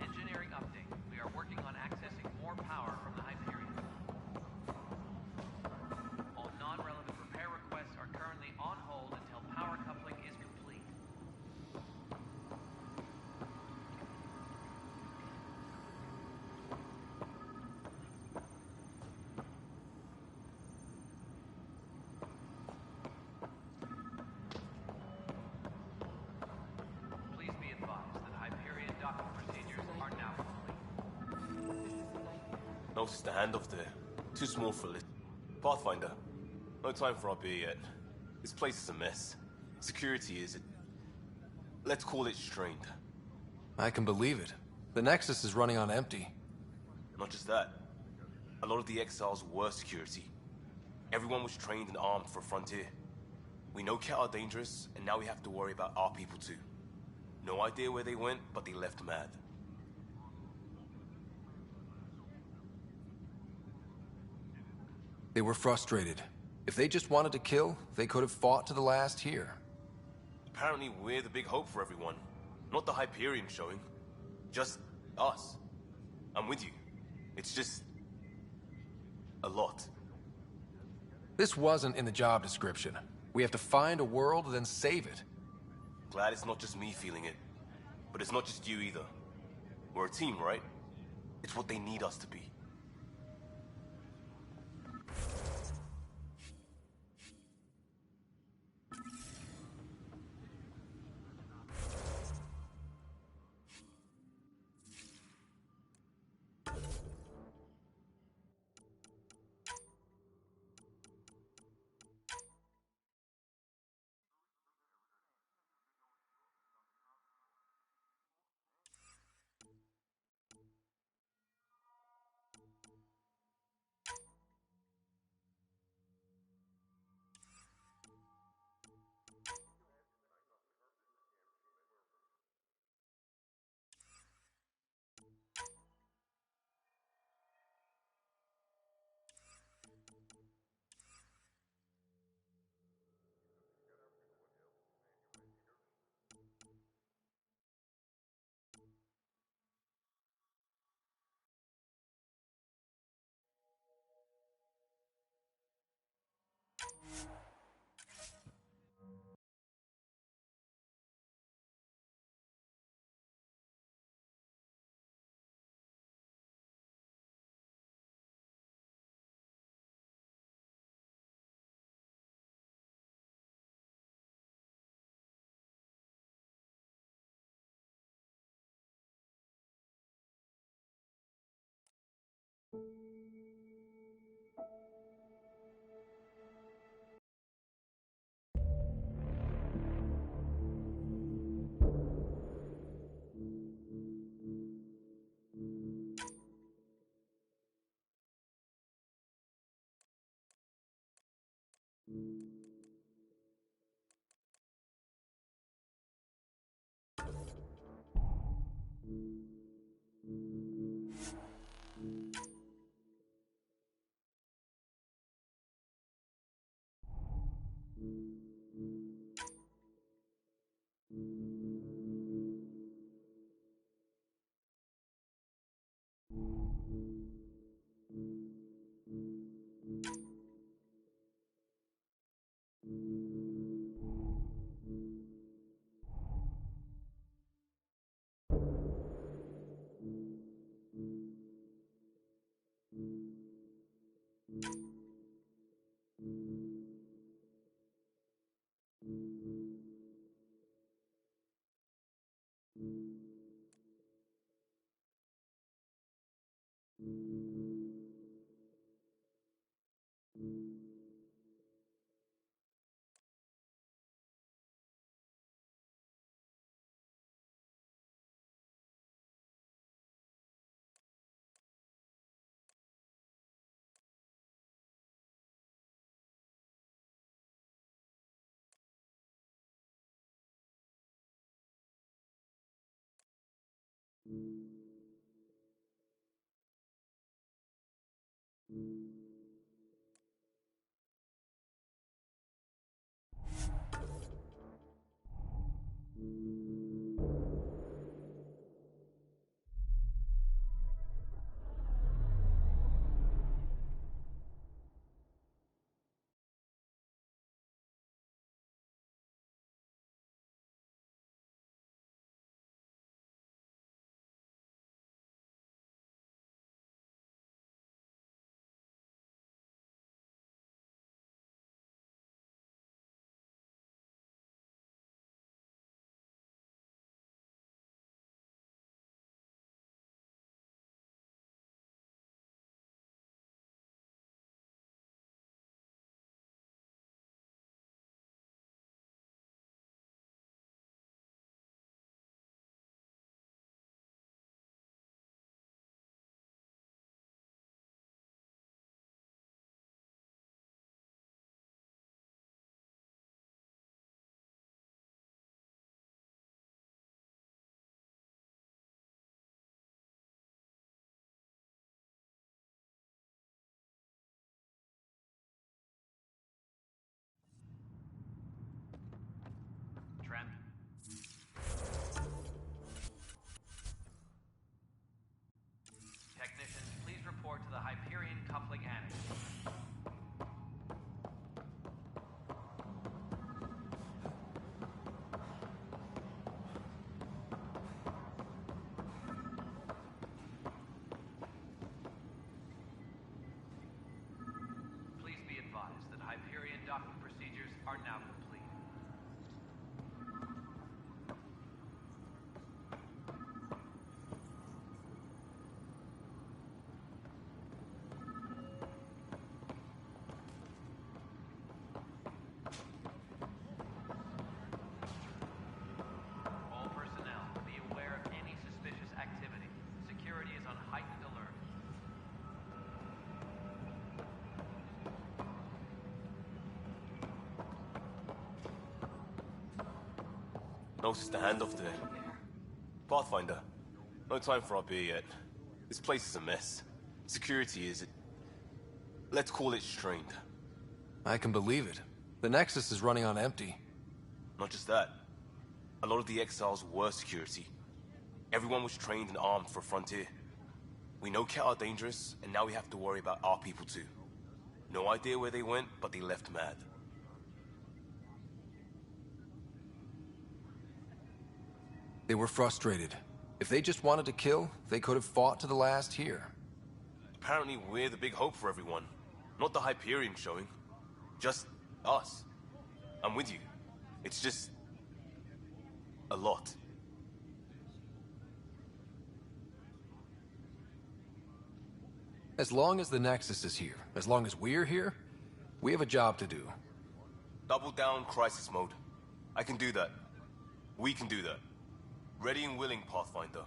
Engineering update. We are working on accessing more power from the Hyperion. All non-relevant repair requests are currently on hold until power coupling is complete. Please be advised that Hyperion docking procedures are now complete. Noticed the handoff there. Too small for a lift. Pathfinder. No time for our beer yet. This place is a mess. Security is... let's call it strained. I can believe it. The Nexus is running on empty. Not just that. A lot of the exiles were security. Everyone was trained and armed for Frontier. We know Cat are dangerous, and now we have to worry about our people too. No idea where they went, but they left mad. They were frustrated. If they just wanted to kill, they could have fought to the last here. Apparently we're the big hope for everyone. Not the Hyperion showing. Just us. I'm with you. It's just... a lot. This wasn't in the job description. We have to find a world, then save it. Glad it's not just me feeling it. But it's not just you either. We're a team, right? It's what they need us to be. Trent? Technicians, please report to the Hyperion Coupling Annex. Please be advised that Hyperion docking procedures are now complete. All personnel, be aware of any suspicious activity. Security is on heightened alert. Notice the handoff there. Pathfinder, no time for our beer yet. This place is a mess. Security is... let's call it strained. I can believe it. The Nexus is running on empty. Not just that. A lot of the exiles were security. Everyone was trained and armed for Frontier. We know Cat are dangerous, and now we have to worry about our people too. No idea where they went, but they left mad. They were frustrated. If they just wanted to kill, they could have fought to the last here. Apparently we're the big hope for everyone. Not the Hyperion showing. Just us. I'm with you. It's just... a lot. As long as the Nexus is here, as long as we're here, we have a job to do. Double down crisis mode. I can do that. We can do that. Ready and willing, Pathfinder.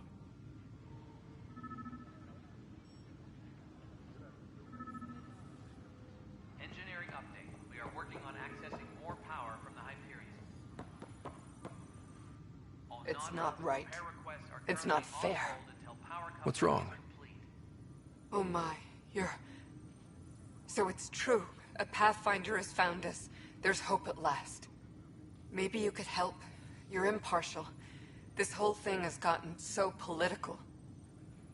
Engineering update. We are working on accessing more power from the Hyperion. All It's not non-local right. repair requests are It's currently not on fair. hold until power What's coverage wrong? is complete. Oh my, you're... So it's true. A Pathfinder has found us. There's hope at last. Maybe you could help. You're impartial. This whole thing has gotten so political.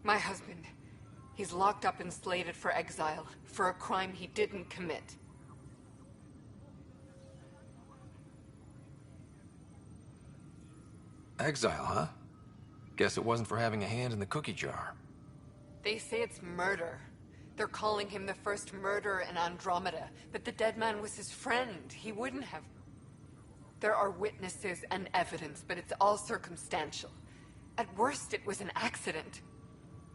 My husband, he's locked up and slated for exile for a crime he didn't commit. Exile, huh? Guess it wasn't for having a hand in the cookie jar. They say it's murder. They're calling him the first murderer in Andromeda, but the dead man was his friend. He wouldn't have... There are witnesses and evidence, but it's all circumstantial. At worst, it was an accident.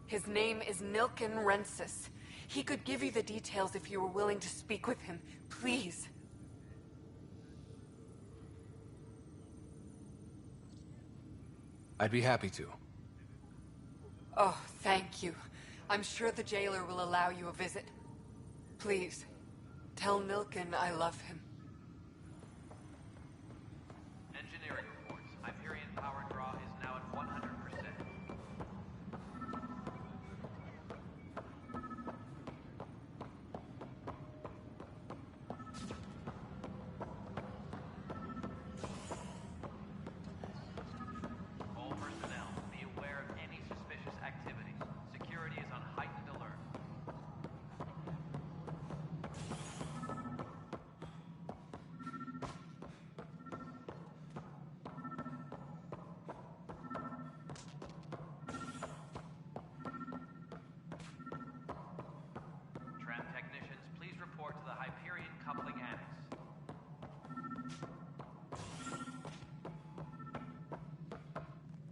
His name is Nilken Rensis. He could give you the details if you were willing to speak with him. Please. I'd be happy to. Oh, thank you. I'm sure the jailer will allow you a visit. Please, tell Nilken I love him. Engineering reports. Hyperion power draw is now at 100%.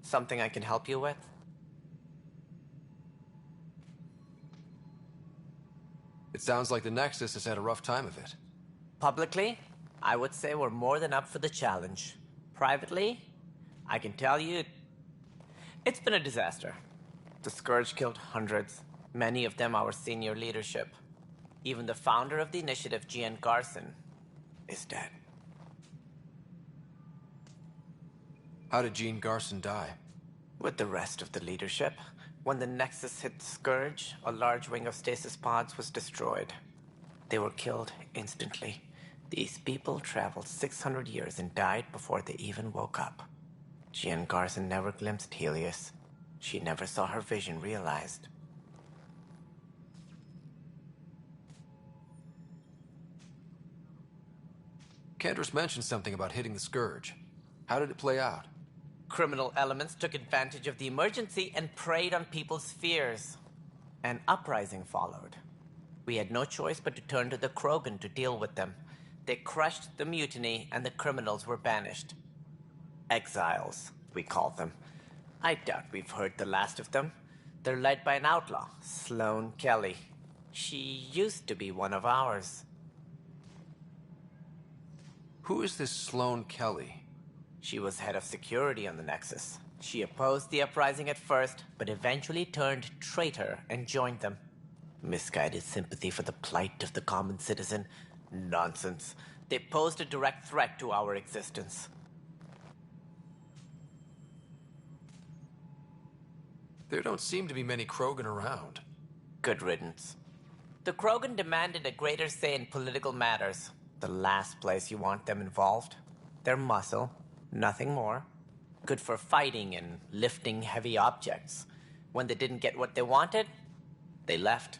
Something I can help you with? It sounds like the Nexus has had a rough time of it. Publicly, I would say we're more than up for the challenge. Privately, I can tell you, it's been a disaster. The Scourge killed hundreds, many of them our senior leadership. Even the founder of the initiative, Gian Garson, is dead. How did Gene Garson die? With the rest of the leadership, when the Nexus hit the Scourge, a large wing of stasis pods was destroyed. They were killed instantly. These people traveled 600 years and died before they even woke up. Gian Garson never glimpsed Helios. She never saw her vision realized. Cantor's mentioned something about hitting the Scourge. How did it play out? Criminal elements took advantage of the emergency and preyed on people's fears. An uprising followed. We had no choice but to turn to the Krogan to deal with them. They crushed the mutiny and the criminals were banished. Exiles, we call them. I doubt we've heard the last of them. They're led by an outlaw, Sloane Kelly. She used to be one of ours. Who is this Sloane Kelly? She was head of security on the Nexus. She opposed the uprising at first, but eventually turned traitor and joined them. Misguided sympathy for the plight of the common citizen? Nonsense. They posed a direct threat to our existence. There don't seem to be many Krogan around. Good riddance. The Krogan demanded a greater say in political matters. The last place you want them involved. Their muscle, nothing more. Good for fighting and lifting heavy objects. When they didn't get what they wanted, they left.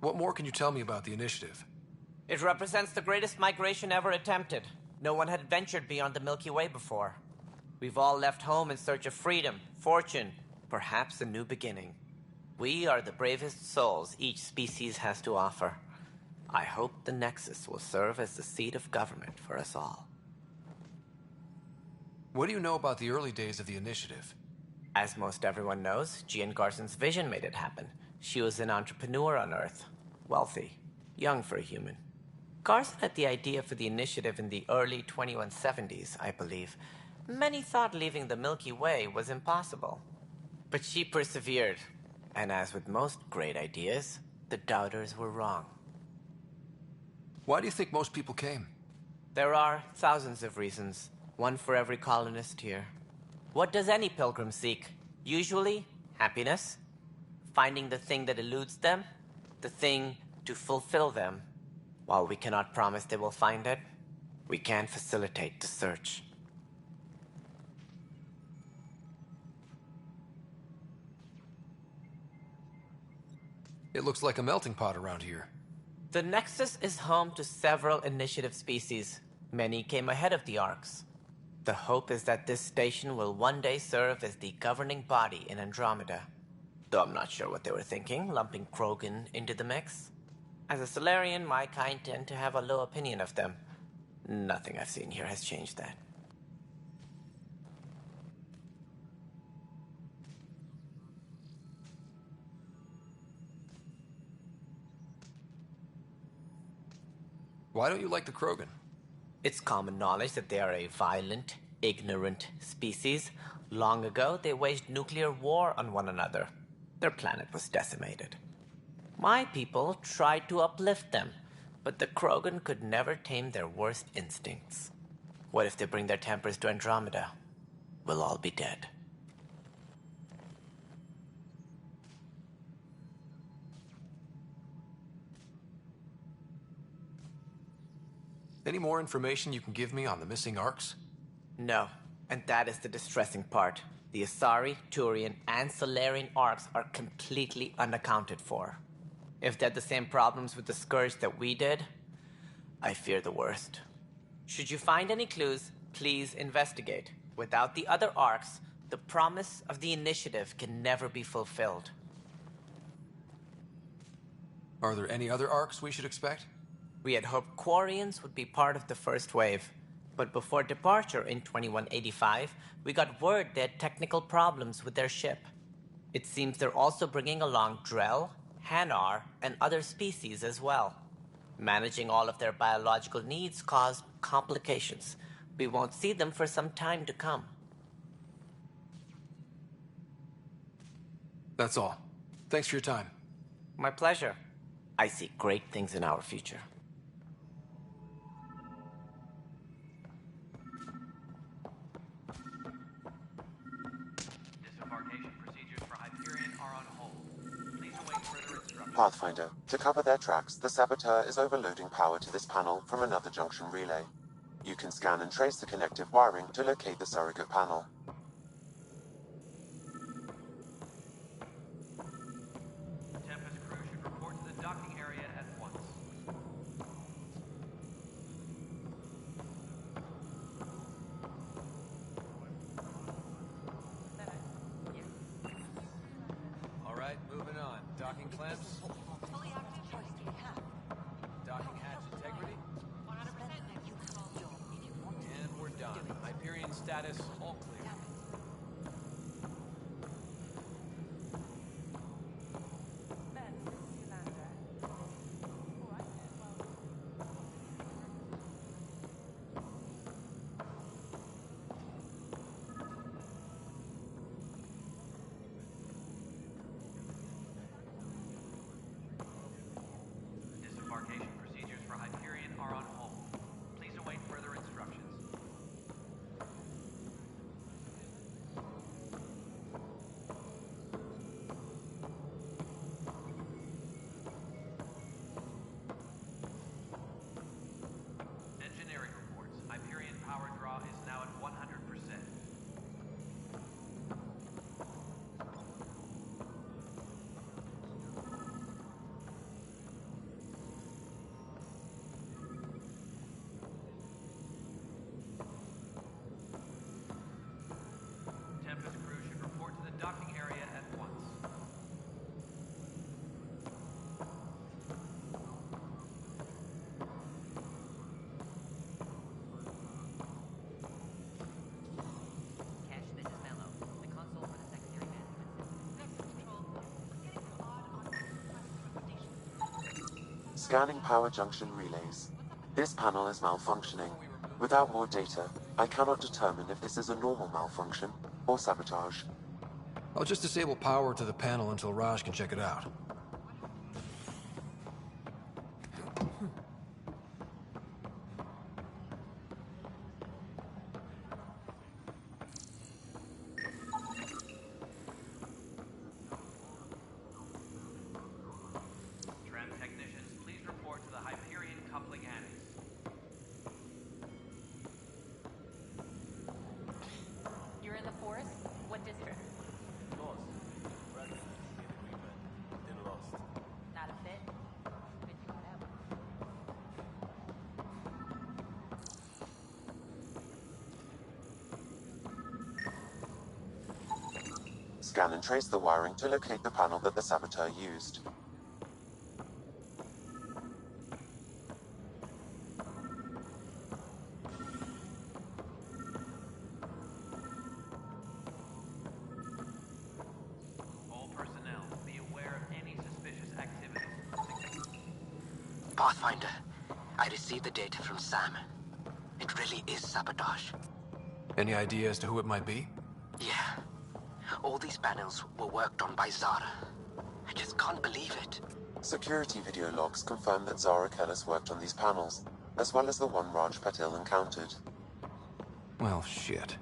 What more can you tell me about the initiative? It represents the greatest migration ever attempted. No one had ventured beyond the Milky Way before. We've all left home in search of freedom, fortune, perhaps a new beginning. We are the bravest souls each species has to offer. I hope the Nexus will serve as the seat of government for us all. What do you know about the early days of the initiative? As most everyone knows, Gian Garson's vision made it happen. She was an entrepreneur on Earth. Wealthy. Young for a human. Garson had the idea for the initiative in the early 2170s, I believe. Many thought leaving the Milky Way was impossible. But she persevered. And as with most great ideas, the doubters were wrong. Why do you think most people came? There are thousands of reasons, one for every colonist here. What does any pilgrim seek? Usually, happiness. Finding the thing that eludes them, the thing to fulfill them. While we cannot promise they will find it, we can facilitate the search. It looks like a melting pot around here. The Nexus is home to several initiative species. Many came ahead of the Arks. The hope is that this station will one day serve as the governing body in Andromeda. Though I'm not sure what they were thinking, lumping Krogan into the mix. As a Solarian, my kind tend to have a low opinion of them. Nothing I've seen here has changed that. Why don't you like the Krogan? It's common knowledge that they are a violent, ignorant species. Long ago, they waged nuclear war on one another. Their planet was decimated. My people tried to uplift them, but the Krogan could never tame their worst instincts. What if they bring their tempers to Andromeda? We'll all be dead. Any more information you can give me on the missing Arks? No, and that is the distressing part. The Asari, Turian, and Solarian Arks are completely unaccounted for. If they had the same problems with the Scourge that we did, I fear the worst. Should you find any clues, please investigate. Without the other Arks, the promise of the initiative can never be fulfilled. Are there any other arcs we should expect? We had hoped Quarians would be part of the first wave, but before departure in 2185, we got word they had technical problems with their ship. It seems they're also bringing along Drell, Hanar, and other species as well. Managing all of their biological needs caused complications. We won't see them for some time to come. That's all. Thanks for your time. My pleasure. I see great things in our future. Disembarkation procedures for Hyperion are on hold. Please await further instructions. Pathfinder, to cover their tracks, the Saboteur is overloading power to this panel from another junction relay. You can scan and trace the connective wiring to locate the surrogate panel. Tempest crew should report to the docking area at once. All right, moving on. Docking clamps. Docking hatch integrity. And we're done. Hyperion status, all clear. Disembarkation procedures for Hyperion are on hold. Please await further instructions. Engineering reports. Hyperion power draw is now at 100%. Tempest crew should report to the docking area at once. Cash, this is Mello, the console for the secondary management. Scanning power junction relays. This panel is malfunctioning. Without more data, I cannot determine if this is a normal malfunction or sabotage. I'll just disable power to the panel until Raj can check it out. Tram technicians, please report to the Hyperion coupling annex. You're in the forest? What district? Lost. Rather than get agreement, then lost. Not a fit? Good you got out. Scan and trace the wiring to locate the panel that the Saboteur used. All personnel, be aware of any suspicious activity. Pathfinder, I received the data from Sam. It really is sabotage. Any idea as to who it might be? Yeah. All these panels were worked on by Zara. I just can't believe it. Security video logs confirm that Zara Kellis worked on these panels, as well as the one Raj Patil encountered. Well, shit.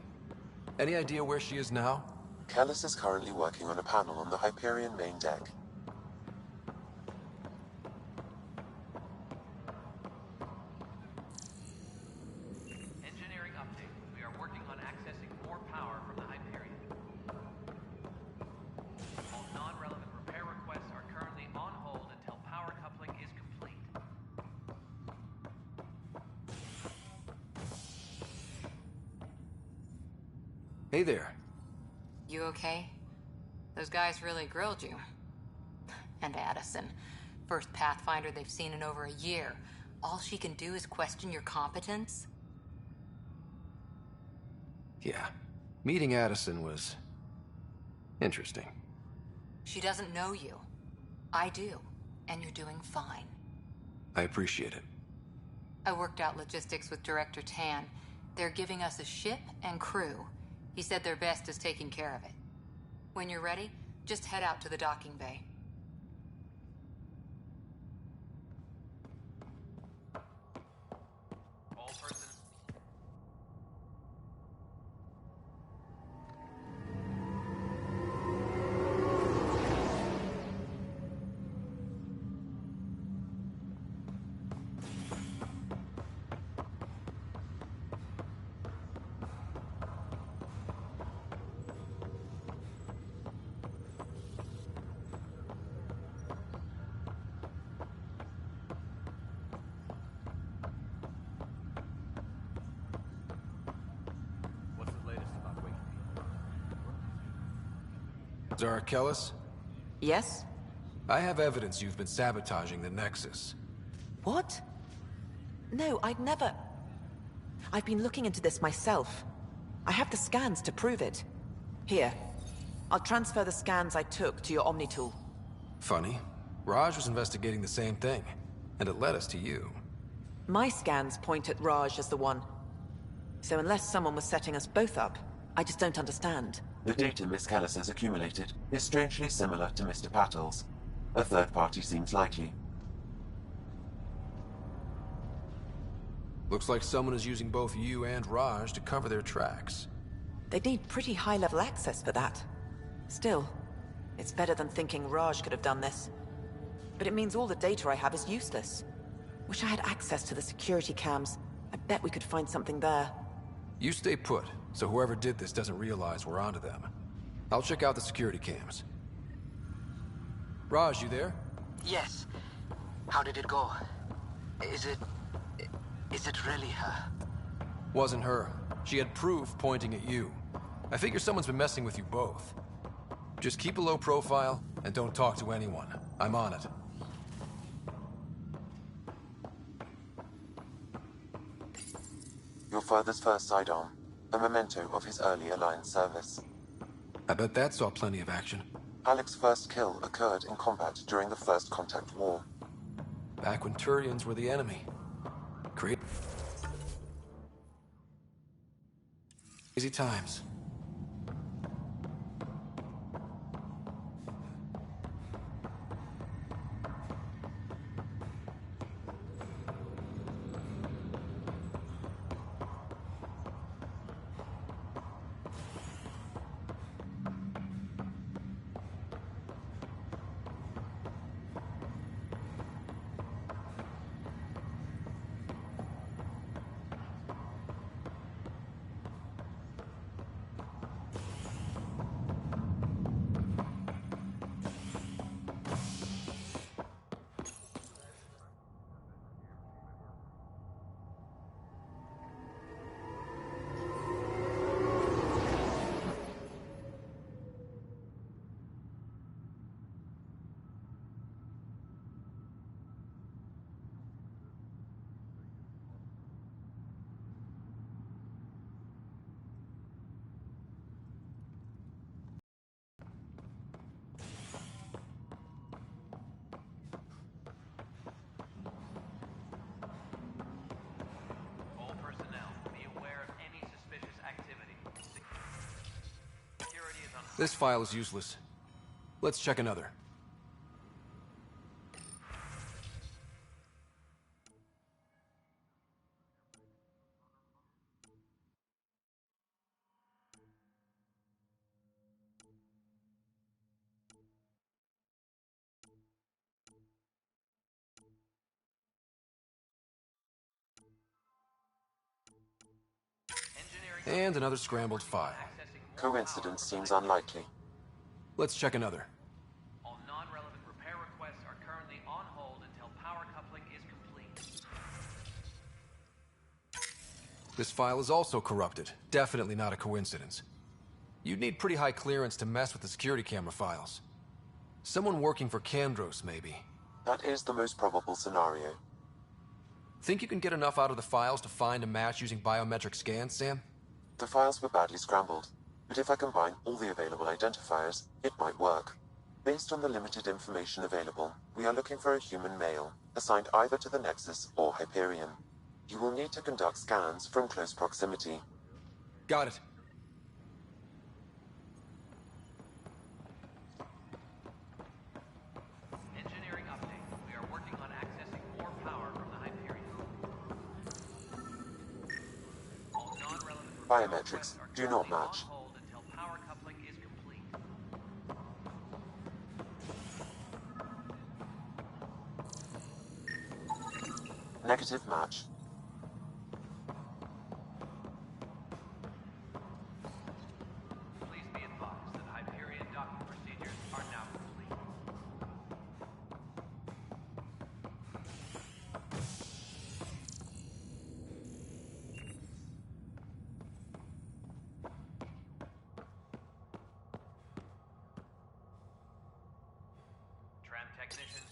Any idea where she is now? Kellis is currently working on a panel on the Hyperion main deck. Engineering update. We are working on accessing more power from the Hyperion. All non-relevant repair requests are currently on hold until power coupling is complete. Hey there. You okay? Those guys really grilled you. And Addison, first Pathfinder they've seen in over a year. All she can do is question your competence? Yeah. Meeting Addison was interesting. She doesn't know you. I do. And you're doing fine. I appreciate it. I worked out logistics with Director Tan. They're giving us a ship and crew. He said their best is taking care of it. When you're ready, just head out to the docking bay. All personnel. What's the latest about Wakefield? Zara Kellis, Yes? I have evidence you've been sabotaging the Nexus. What? No, I'd never... I've been looking into this myself. I have the scans to prove it. Here. I'll transfer the scans I took to your Omni tool. Funny. Raj was investigating the same thing, and it led us to you. My scans point at Raj as the one. So unless someone was setting us both up, I just don't understand. The data Miss Kellis has accumulated is strangely similar to Mr. Patel's. A third party seems likely. Looks like someone is using both you and Raj to cover their tracks. They'd need pretty high-level access for that. Still, it's better than thinking Raj could have done this. But it means all the data I have is useless. Wish I had access to the security cams. I bet we could find something there. You stay put, so whoever did this doesn't realize we're onto them. I'll check out the security cams. Raj, you there? Yes. How did it go? Is it really her? Wasn't her. She had proof pointing at you. I figure someone's been messing with you both. Just keep a low profile, and don't talk to anyone. I'm on it. Your father's first sidearm, a memento of his early Alliance service. I bet that saw plenty of action. Alex's first kill occurred in combat during the First Contact War. Back when Turians were the enemy. Crazy times. All personnel, be aware of any suspicious activity. Security is on. This file is useless. Let's check another. Engineering And another scrambled file. accessing Coincidence seems unlikely. Let's check another. all non-relevant repair requests are currently on hold until power coupling is complete. This file is also corrupted. Definitely not a coincidence. You'd need pretty high clearance to mess with the security camera files. Someone working for Kandros, maybe. That is the most probable scenario. Think you can get enough out of the files to find a match using biometric scans, Sam? The files were badly scrambled, but if I combine all the available identifiers, it might work. Based on the limited information available, we are looking for a human male, assigned either to the Nexus or Hyperion. You will need to conduct scans from close proximity. Got it. Engineering update. We are working on accessing more power from the Hyperion. All non-relevant Biometrics requests are do not currently on match. hold until power coupling is complete. Negative match. Please be advised that Hyperion docking procedures are now complete. Tram technician.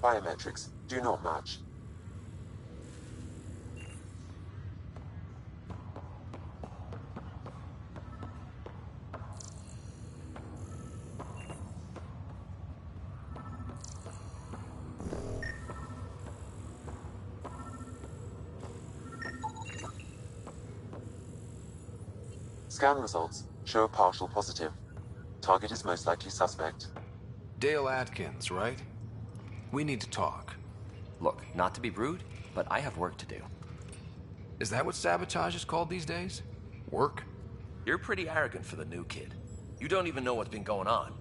Biometrics do not match. Scan results show a partial positive. Target is most likely suspect. Dale Atkins, right? We need to talk. Look, not to be rude, but I have work to do. Is that what sabotage is called these days? Work? You're pretty arrogant for the new kid. You don't even know what's been going on.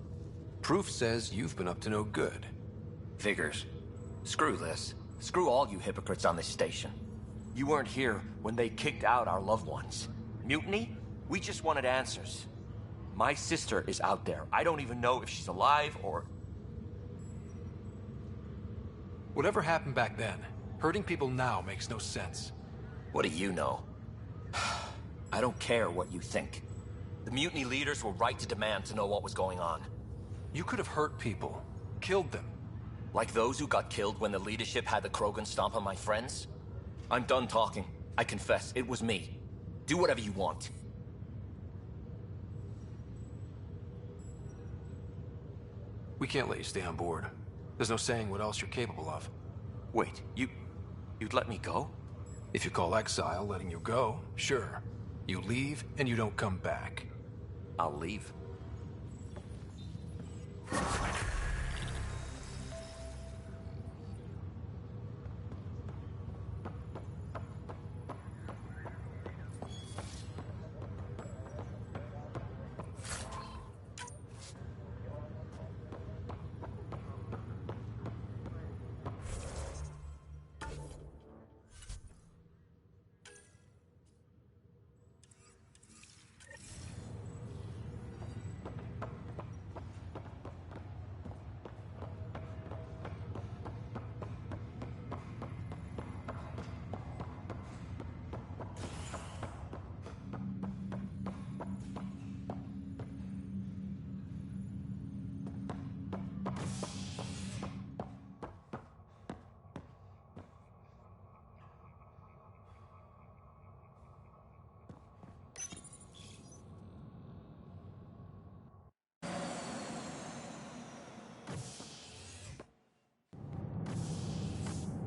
Proof says you've been up to no good. Figures. Screw this. Screw all you hypocrites on this station. You weren't here when they kicked out our loved ones. Mutiny? We just wanted answers. My sister is out there. I don't even know if she's alive or... Whatever happened back then, hurting people now makes no sense. What do you know? I don't care what you think. The mutiny leaders were right to demand to know what was going on. You could have hurt people, killed them. Like those who got killed when the leadership had the Krogan stomp on my friends? I'm done talking. I confess, it was me. Do whatever you want. We can't let you stay on board. There's no saying what else you're capable of. Wait, you'd let me go? If you call exile letting you go, sure. You leave and you don't come back. I'll leave.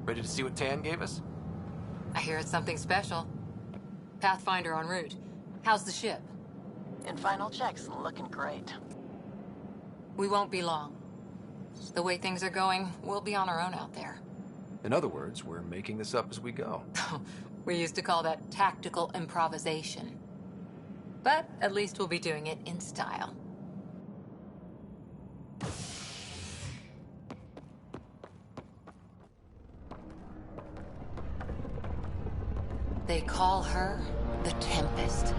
Ready to see what Tan gave us? I hear it's something special. Pathfinder en route. How's the ship? In final checks, looking great. We won't be long. The way things are going, we'll be on our own out there. In other words, we're making this up as we go. We used to call that tactical improvisation. But at least we'll be doing it in style. They call her the Tempest.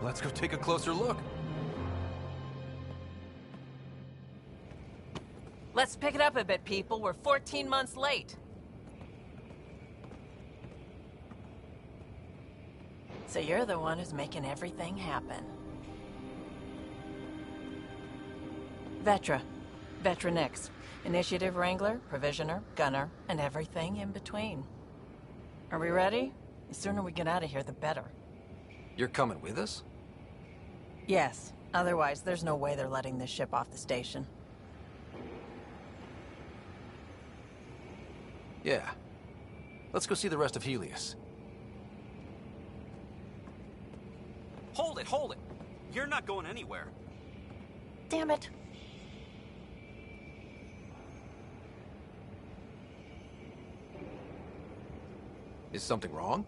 Let's go take a closer look. Let's pick it up a bit, people. We're 14 months late. So you're the one who's making everything happen. Vetra. Vetra Nix. Initiative Wrangler, Provisioner, Gunner, and everything in between. Are we ready? The sooner we get out of here, the better. You're coming with us? Yes. Otherwise, there's no way they're letting this ship off the station. Yeah. Let's go see the rest of Helios. Hold it, hold it! You're not going anywhere. Damn it. Is something wrong?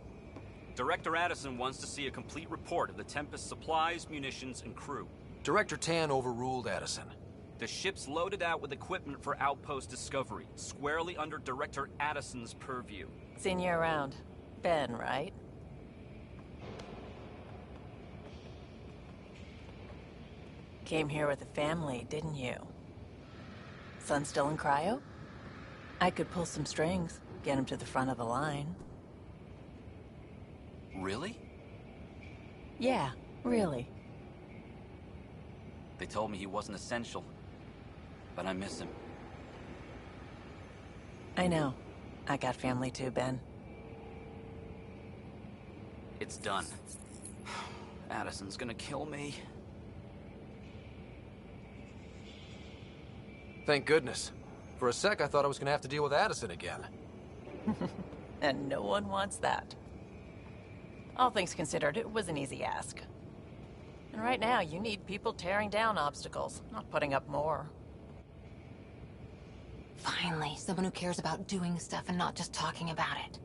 Director Addison wants to see a complete report of the Tempest's supplies, munitions, and crew. Director Tan overruled Addison. The ship's loaded out with equipment for outpost discovery, squarely under Director Addison's purview. Seen you around. Ben, right? Came here with a family, didn't you? Son still in cryo? I could pull some strings, get him to the front of the line. Really? Yeah, really. They told me he wasn't essential, but I miss him. I know. I got family too, Ben. It's done. Addison's gonna kill me. Thank goodness. For a sec, I thought I was gonna have to deal with Addison again. And no one wants that. All things considered, it was an easy ask. And right now, you need people tearing down obstacles, not putting up more. Finally, someone who cares about doing stuff and not just talking about it.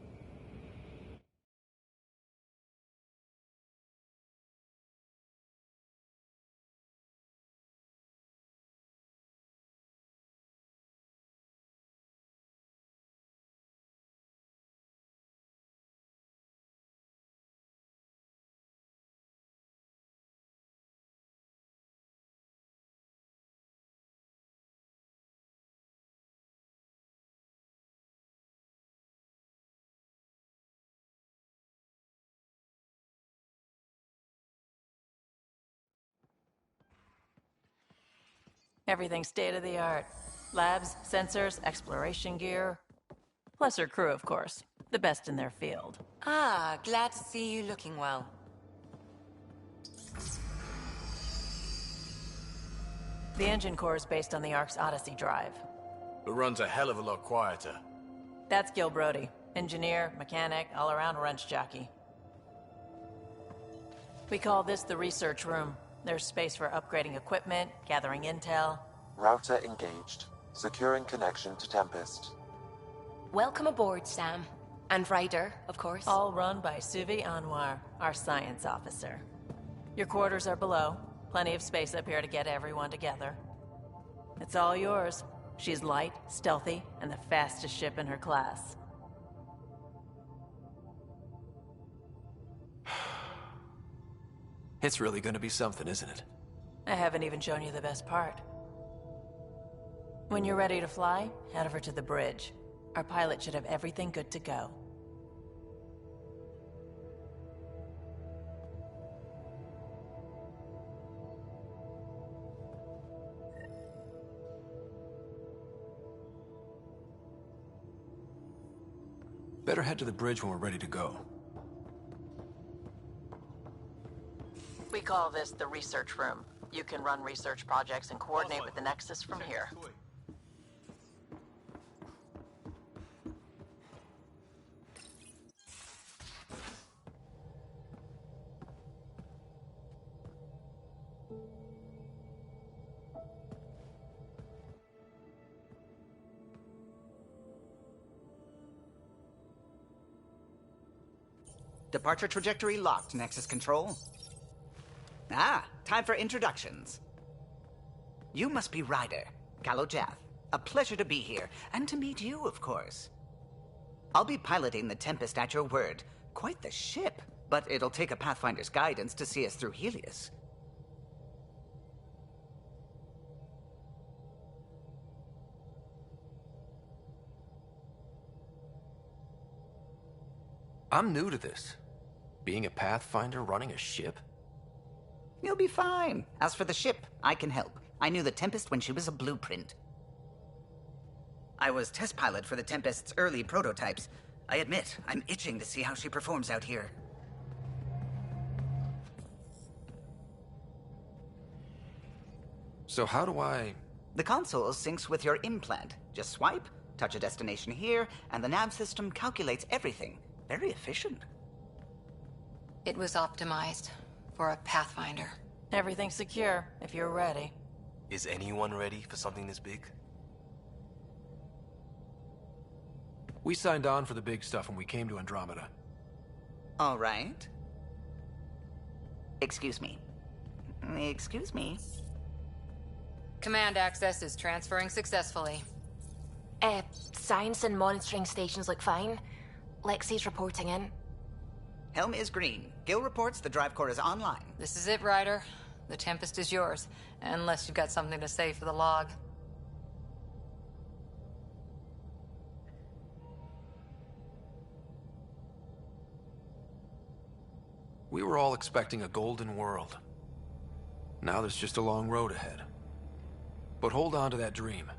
Everything state-of-the-art. Labs, sensors, exploration gear. Plus her crew, of course. The best in their field. Ah, glad to see you looking well. The engine core is based on the Ark's Odyssey drive. It runs a hell of a lot quieter. That's Gil Brody. Engineer, mechanic, all-around wrench jockey. We call this the research room. There's space for upgrading equipment, gathering intel. Router engaged. Securing connection to Tempest. Welcome aboard, Sam. And Ryder, of course. All run by Suvi Anwar, our science officer. Your quarters are below. Plenty of space up here to get everyone together. It's all yours. She's light, stealthy, and the fastest ship in her class. It's really gonna be something, isn't it? I haven't even shown you the best part. When you're ready to fly, head over to the bridge. Our pilot should have everything good to go. Better head to the bridge when we're ready to go. We call this the research room. You can run research projects and coordinate with the Nexus from here. Departure trajectory locked, Nexus Control. Ah, time for introductions. You must be Ryder, Calo Jath. A pleasure to be here, and to meet you, of course. I'll be piloting the Tempest at your word. Quite the ship, but it'll take a Pathfinder's guidance to see us through Helios. I'm new to this. Being a Pathfinder running a ship? You'll be fine. As for the ship, I can help. I knew the Tempest when she was a blueprint. I was test pilot for the Tempest's early prototypes. I admit, I'm itching to see how she performs out here. So how do I... The console syncs with your implant. Just swipe, touch a destination here, and the nav system calculates everything. Very efficient. It was optimized for a Pathfinder. Everything's secure, if you're ready. Is anyone ready for something this big? We signed on for the big stuff when we came to Andromeda. All right. Excuse me. Excuse me. Command access is transferring successfully. Science and monitoring stations look fine. Lexi's reporting in. Helm is green. Gil reports the drive core is online. This is it, Ryder. The Tempest is yours, unless you've got something to say for the log. We were all expecting a golden world. Now there's just a long road ahead. But hold on to that dream.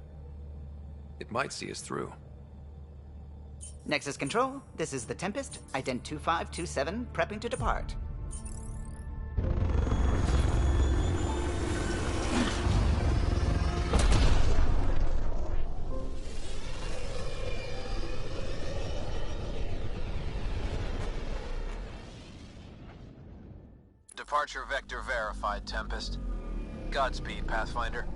It might see us through. Nexus Control, this is the Tempest, ident 2527, prepping to depart. Departure vector verified, Tempest. Godspeed, Pathfinder.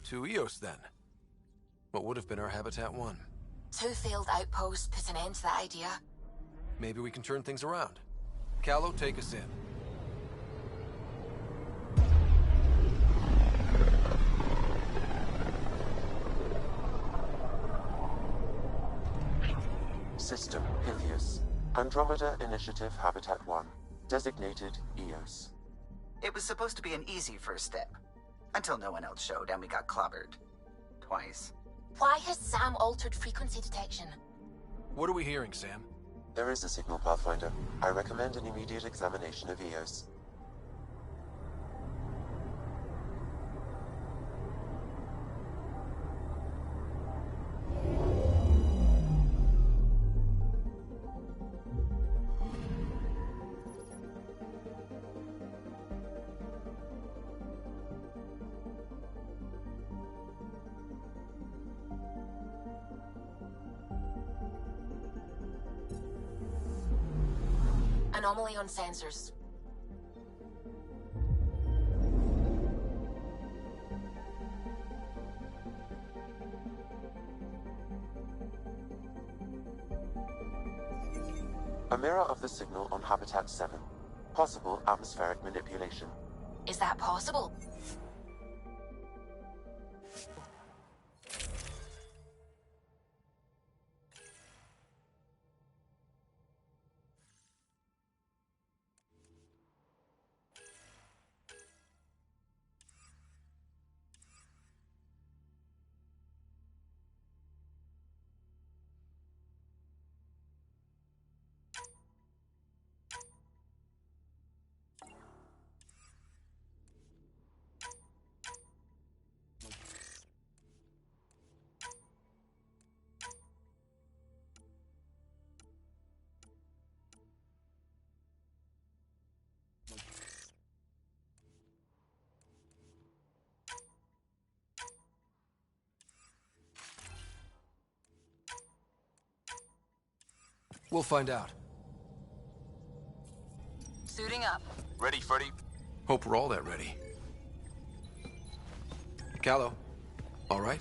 To Eos, then. What would have been our Habitat 1? 2 failed outposts put an end to that idea. Maybe we can turn things around. Calo, take us in. System Helios. Andromeda Initiative Habitat 1. Designated Eos. It was supposed to be an easy first step. Until no one else showed and we got clobbered. Twice. Why has Sam altered frequency detection? What are we hearing, Sam? There is a signal, Pathfinder. I recommend an immediate examination of Eos. Anomaly on sensors. A mirror of the signal on Habitat 7. Possible atmospheric manipulation. Is that possible? We'll find out. Suiting up. Ready, Freddy? Hope we're all that ready. Callow, all right?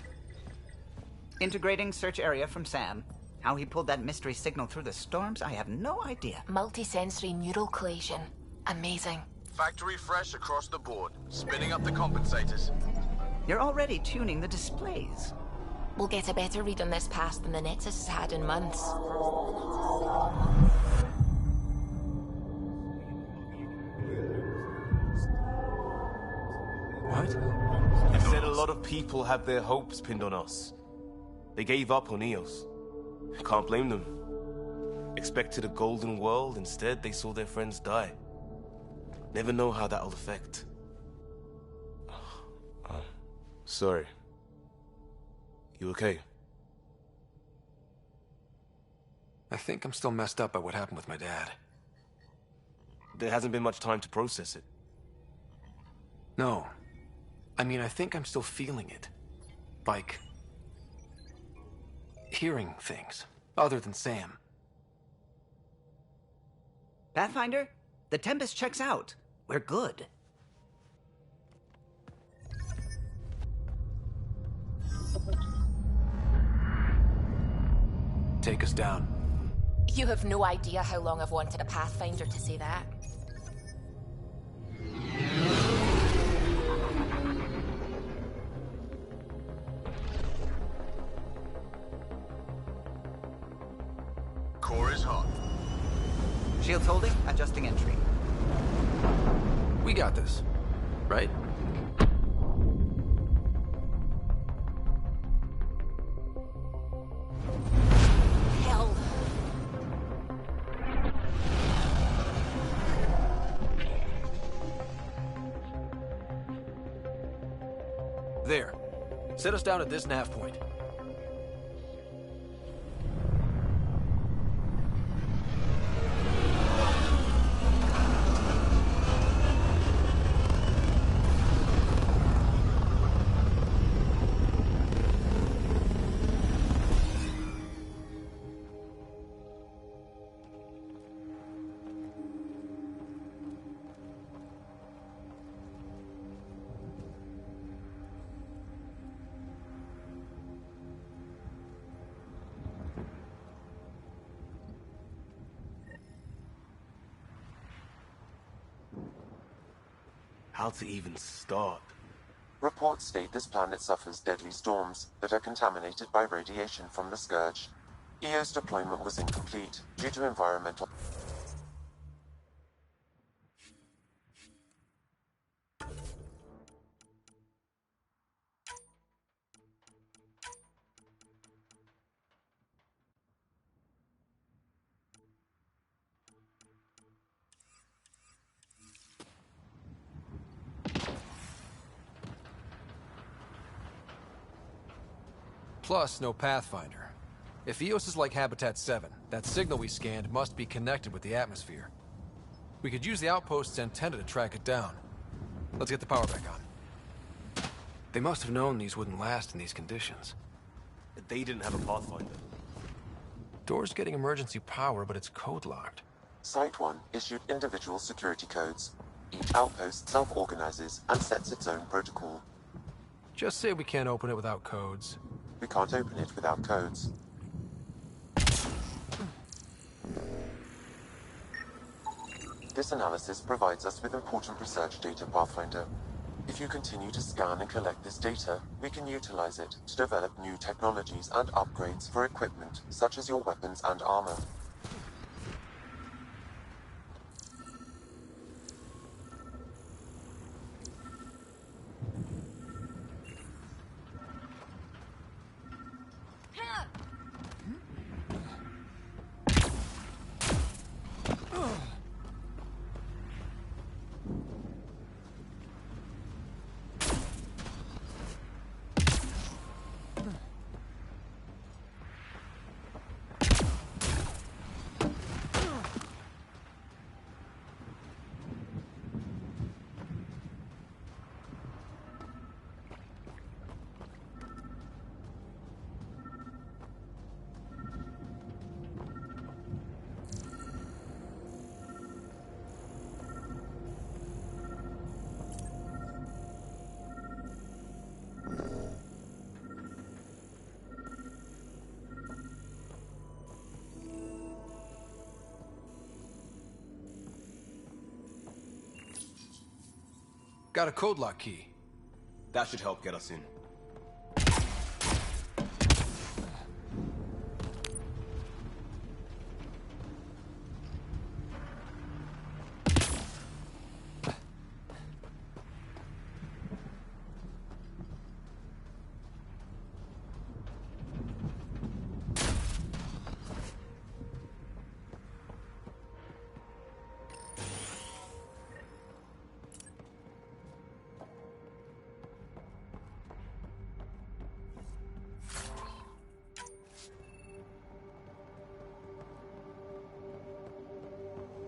Integrating search area from Sam. How he pulled that mystery signal through the storms, I have no idea. Multisensory neural collation. Amazing. Factory fresh across the board. Spinning up the compensators. You're already tuning the displays. We'll get a better read on this pass than the Nexus has had in months. What? You said a lot of people have their hopes pinned on us. They gave up on Eos. Can't blame them. Expected a golden world, instead they saw their friends die. Never know how that'll affect. Sorry. You okay? I think I'm still messed up by what happened with my dad. There hasn't been much time to process it. No. I mean, I think I'm still feeling it. Like... hearing things, other than Sam. Pathfinder, the Tempest checks out. We're good. Take us down. You have no idea how long I've wanted a Pathfinder to say that. Core is hot. Shields holding, adjusting entry. We got this, right? Hell. There. Set us down at this nav point. How to even start? Reports state this planet suffers deadly storms that are contaminated by radiation from the Scourge. EO's deployment was incomplete due to environmental... Plus, no Pathfinder. If Eos is like Habitat 7, that signal we scanned must be connected with the atmosphere. We could use the outpost's antenna to track it down. Let's get the power back on. They must have known these wouldn't last in these conditions. They didn't have a Pathfinder. Door's getting emergency power, but it's code-locked. Site 1 issued individual security codes. Each outpost self-organizes and sets its own protocol. Just say we can't open it without codes. We can't open it without codes. This analysis provides us with important research data, Pathfinder. If you continue to scan and collect this data, we can utilize it to develop new technologies and upgrades for equipment, such as your weapons and armor. Got a code lock key. That should help get us in.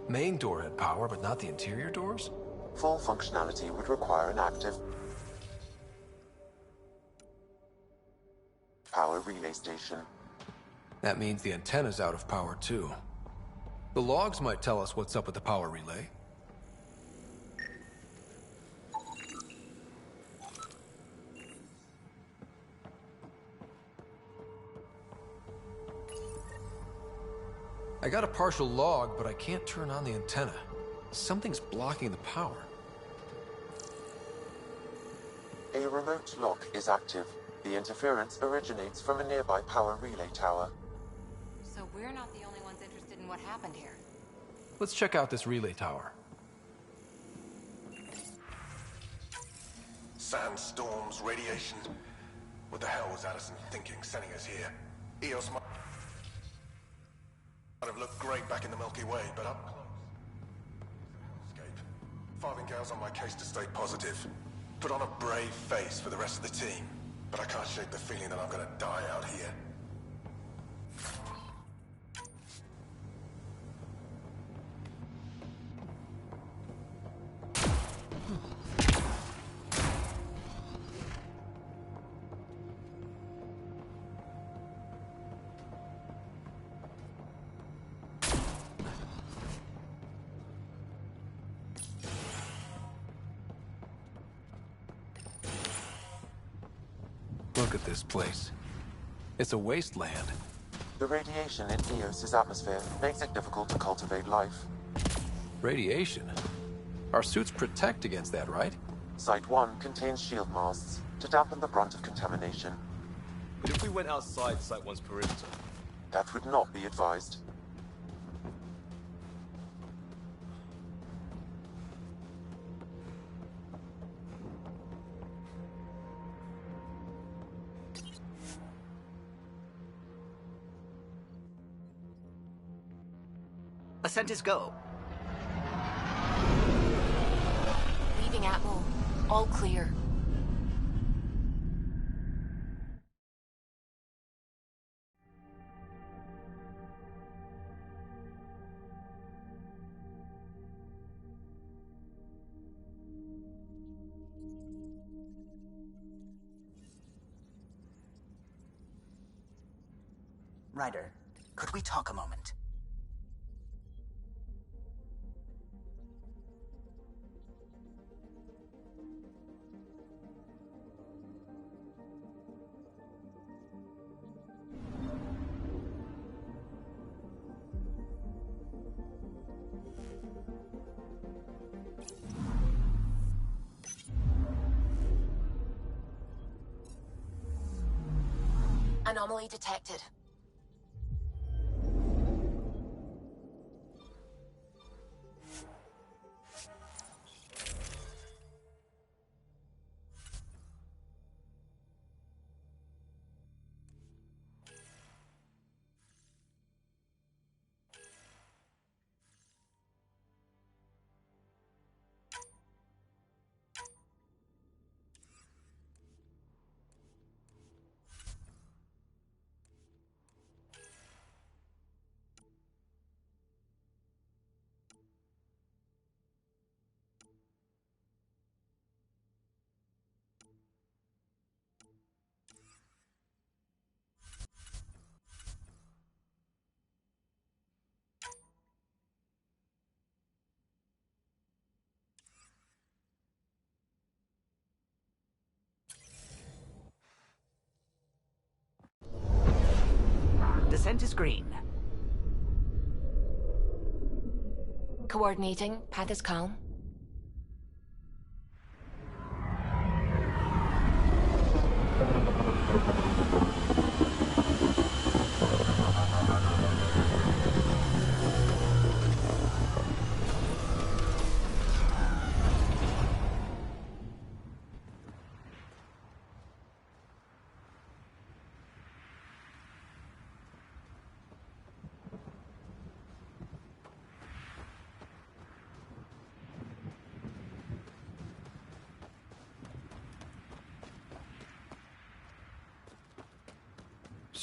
Main door had power, but not the interior doors? Full functionality would require an active power relay station. That means the antenna's out of power, too. The logs might tell us what's up with the power relay. I got a partial log, but I can't turn on the antenna. Something's blocking the power. A remote lock is active. The interference originates from a nearby power relay tower. So we're not the only ones interested in what happened here. Let's check out this relay tower. Sandstorms, radiation. What the hell was Addison thinking, sending us here? EOS might have looked great back in the Milky Way, but up close. Escape. Farthing Gale's on my case to stay positive. Put on a brave face for the rest of the team, but I can't shake the feeling that I'm gonna die out here. Look at this place. It's a wasteland. The radiation in Eos's atmosphere makes it difficult to cultivate life. Radiation? Our suits protect against that, right? Site 1 contains shield masts to dampen the brunt of contamination. But if we went outside Site 1's perimeter? That would not be advised. Ascent is go. Leaving Atmo. All clear. Ryder, could we talk a moment? Anomaly detected. Descent is green. Coordinating. Path is calm.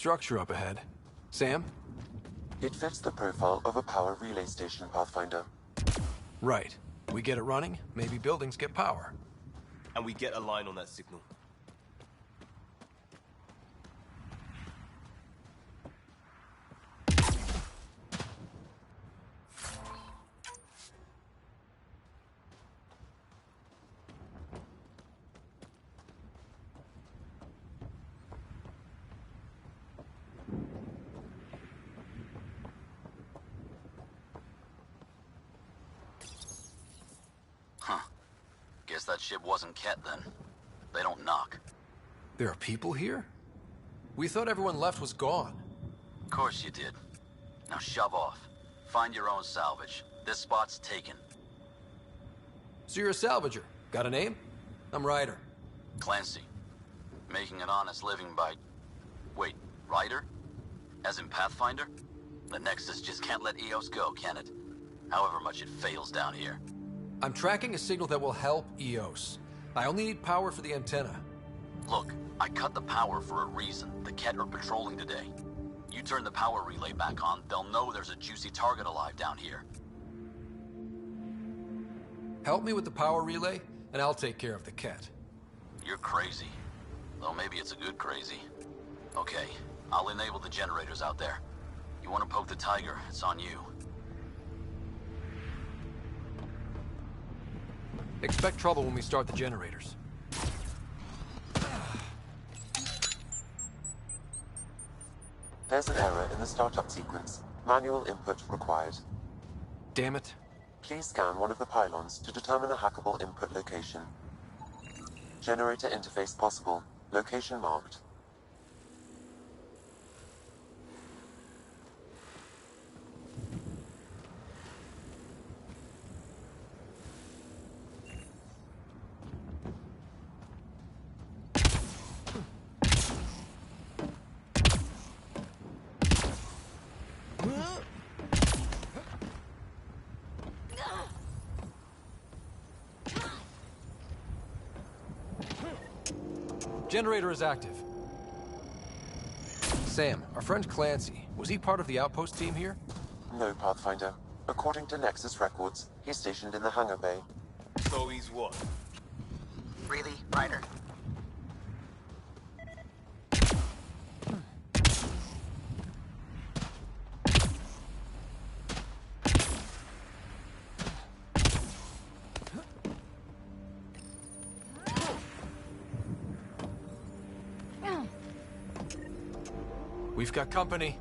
structure up ahead. Sam? It fits the profile of a power relay station, Pathfinder. Right. We get it running, maybe buildings get power. And we get a line on that signal. Guess that ship wasn't Ket then. They don't knock. There are people here? We thought everyone left was gone. Of course you did. Now shove off. Find your own salvage. This spot's taken. So you're a salvager. Got a name? I'm Ryder. Clancy. Making an honest living by... Wait, Ryder? As in Pathfinder? The Nexus just can't let EOS go, can it? However much it fails down here. I'm tracking a signal that will help EOS. I only need power for the antenna. Look, I cut the power for a reason. The Ket are patrolling today. You turn the power relay back on, they'll know there's a juicy target alive down here. Help me with the power relay, and I'll take care of the Ket. You're crazy. Though maybe it's a good crazy. Okay, I'll enable the generators out there. You want to poke the tiger, it's on you. Expect trouble when we start the generators. There's an error in the startup sequence. Manual input required. Damn it. Please scan one of the pylons to determine a hackable input location. Generator interface possible. Location marked. Generator is active. Sam, our friend Clancy, was he part of the outpost team here? No, Pathfinder. According to Nexus records, he's stationed in the hangar bay. So he's what? Really, Ryder? We've got company.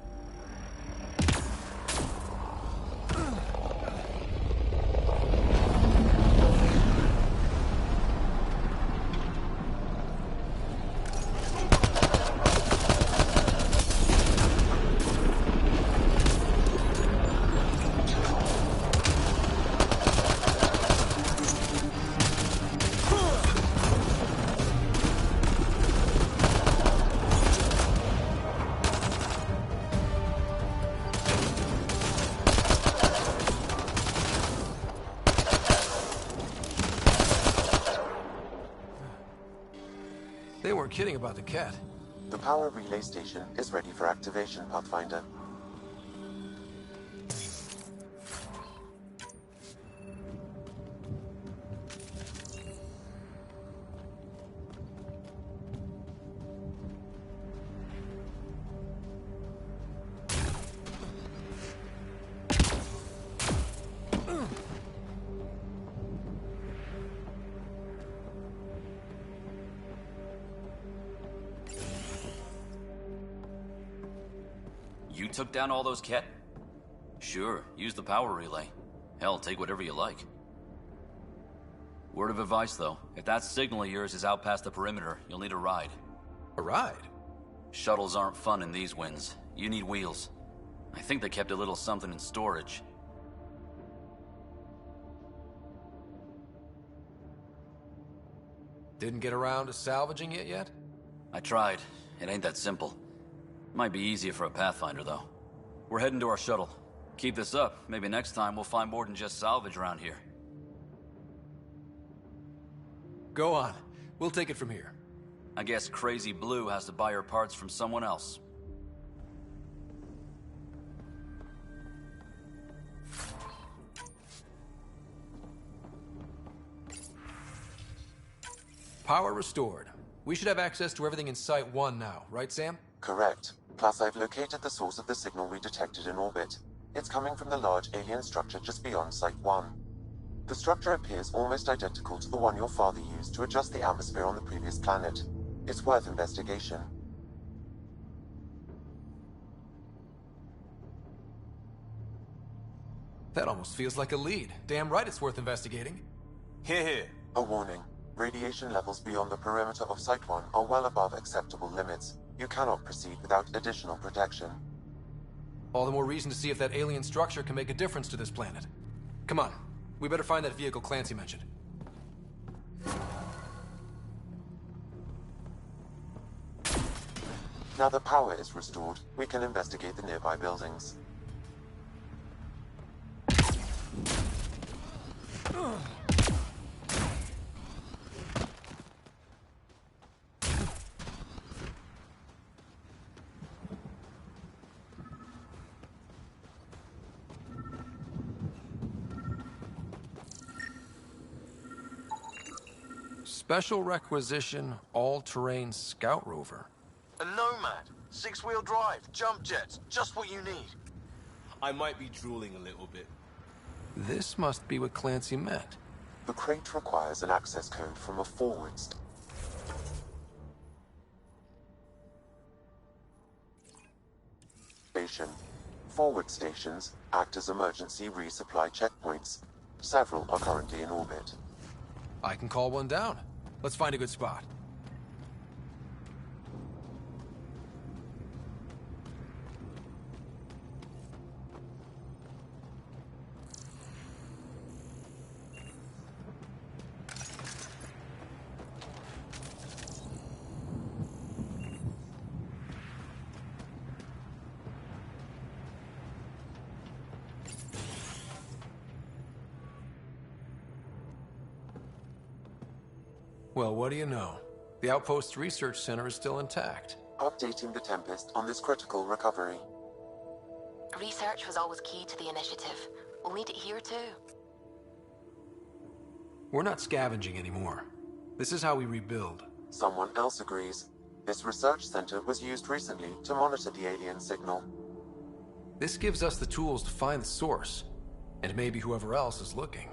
They weren't kidding about the Ket. The power relay station is ready for activation, Pathfinder. You took down all those Ket? Sure, use the power relay. Hell, take whatever you like. Word of advice, though. If that signal of yours is out past the perimeter, you'll need a ride. A ride? Shuttles aren't fun in these winds. You need wheels. I think they kept a little something in storage. Didn't get around to salvaging it yet? I tried. It ain't that simple. Might be easier for a Pathfinder, though. We're heading to our shuttle. Keep this up. Maybe next time we'll find more than just salvage around here. Go on. We'll take it from here. I guess Crazy Blue has to buy her parts from someone else. Power restored. We should have access to everything in Site 1 now, right, Sam? Correct. Plus, I've located the source of the signal we detected in orbit. It's coming from the large alien structure just beyond Site 1. The structure appears almost identical to the one your father used to adjust the atmosphere on the previous planet. It's worth investigation. That almost feels like a lead. Damn right it's worth investigating. Here. A warning. Radiation levels beyond the perimeter of Site 1 are well above acceptable limits. You cannot proceed without additional protection. All the more reason to see if that alien structure can make a difference to this planet. Come on. We better find that vehicle Clancy mentioned. Now the power is restored, we can investigate the nearby buildings. Special requisition, all-terrain scout rover. A Nomad. 6-wheel drive, jump jets, just what you need. I might be drooling a little bit. This must be what Clancy meant. The crate requires an access code from a forward station. Forward stations act as emergency resupply checkpoints. Several are currently in orbit. I can call one down. Let's find a good spot. Well, what do you know? The Outpost Research Center is still intact. Updating the Tempest on this critical recovery. Research was always key to the initiative. We'll need it here too. We're not scavenging anymore. This is how we rebuild. Someone else agrees. This research center was used recently to monitor the alien signal. This gives us the tools to find the source, and maybe whoever else is looking.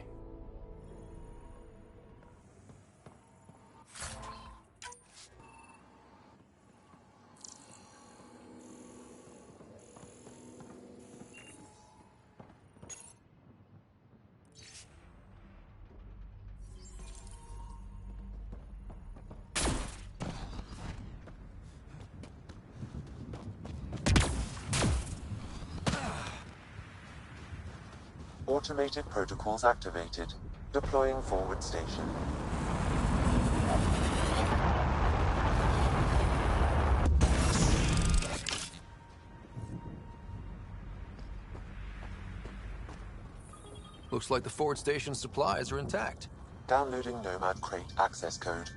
Automated protocols activated. Deploying forward station. Looks like the forward station supplies are intact. Downloading Nomad Crate access code.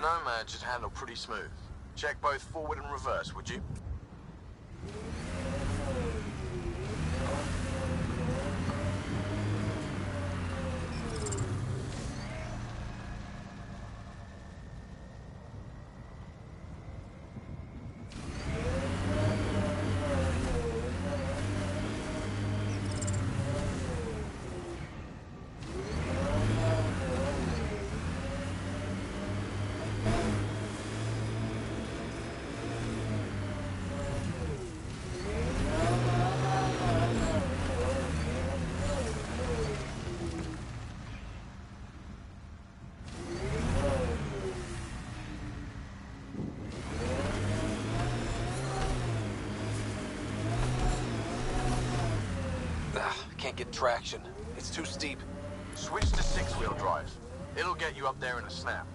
Nomad should handle pretty smooth. Check both forward and reverse, would you? can't get traction. It's too steep. Switch to six-wheel drive. It'll get you up there in a snap.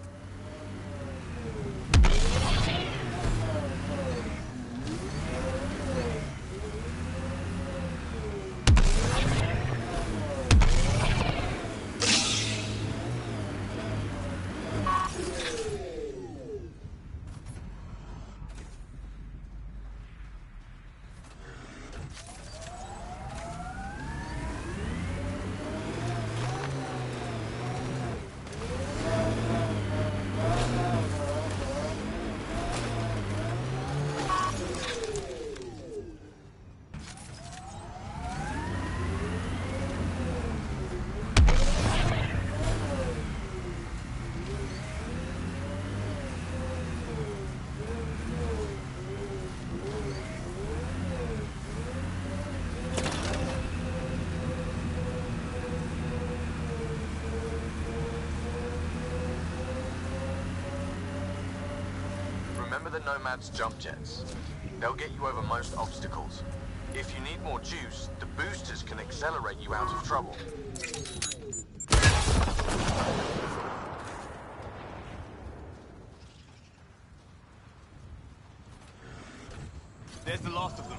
Remember the Nomad's jump jets? They'll get you over most obstacles. If you need more juice, the boosters can accelerate you out of trouble. There's the last of them.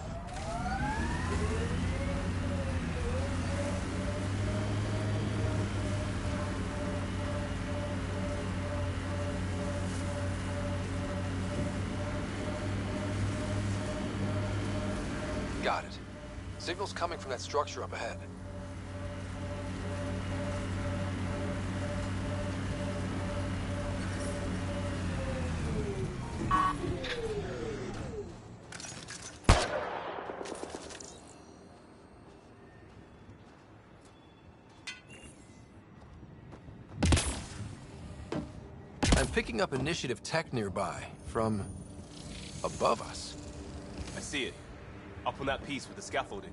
Got it. Signal's coming from that structure up ahead. I'm picking up initiative tech nearby, from above us. I see it. Up on that piece with the scaffolding.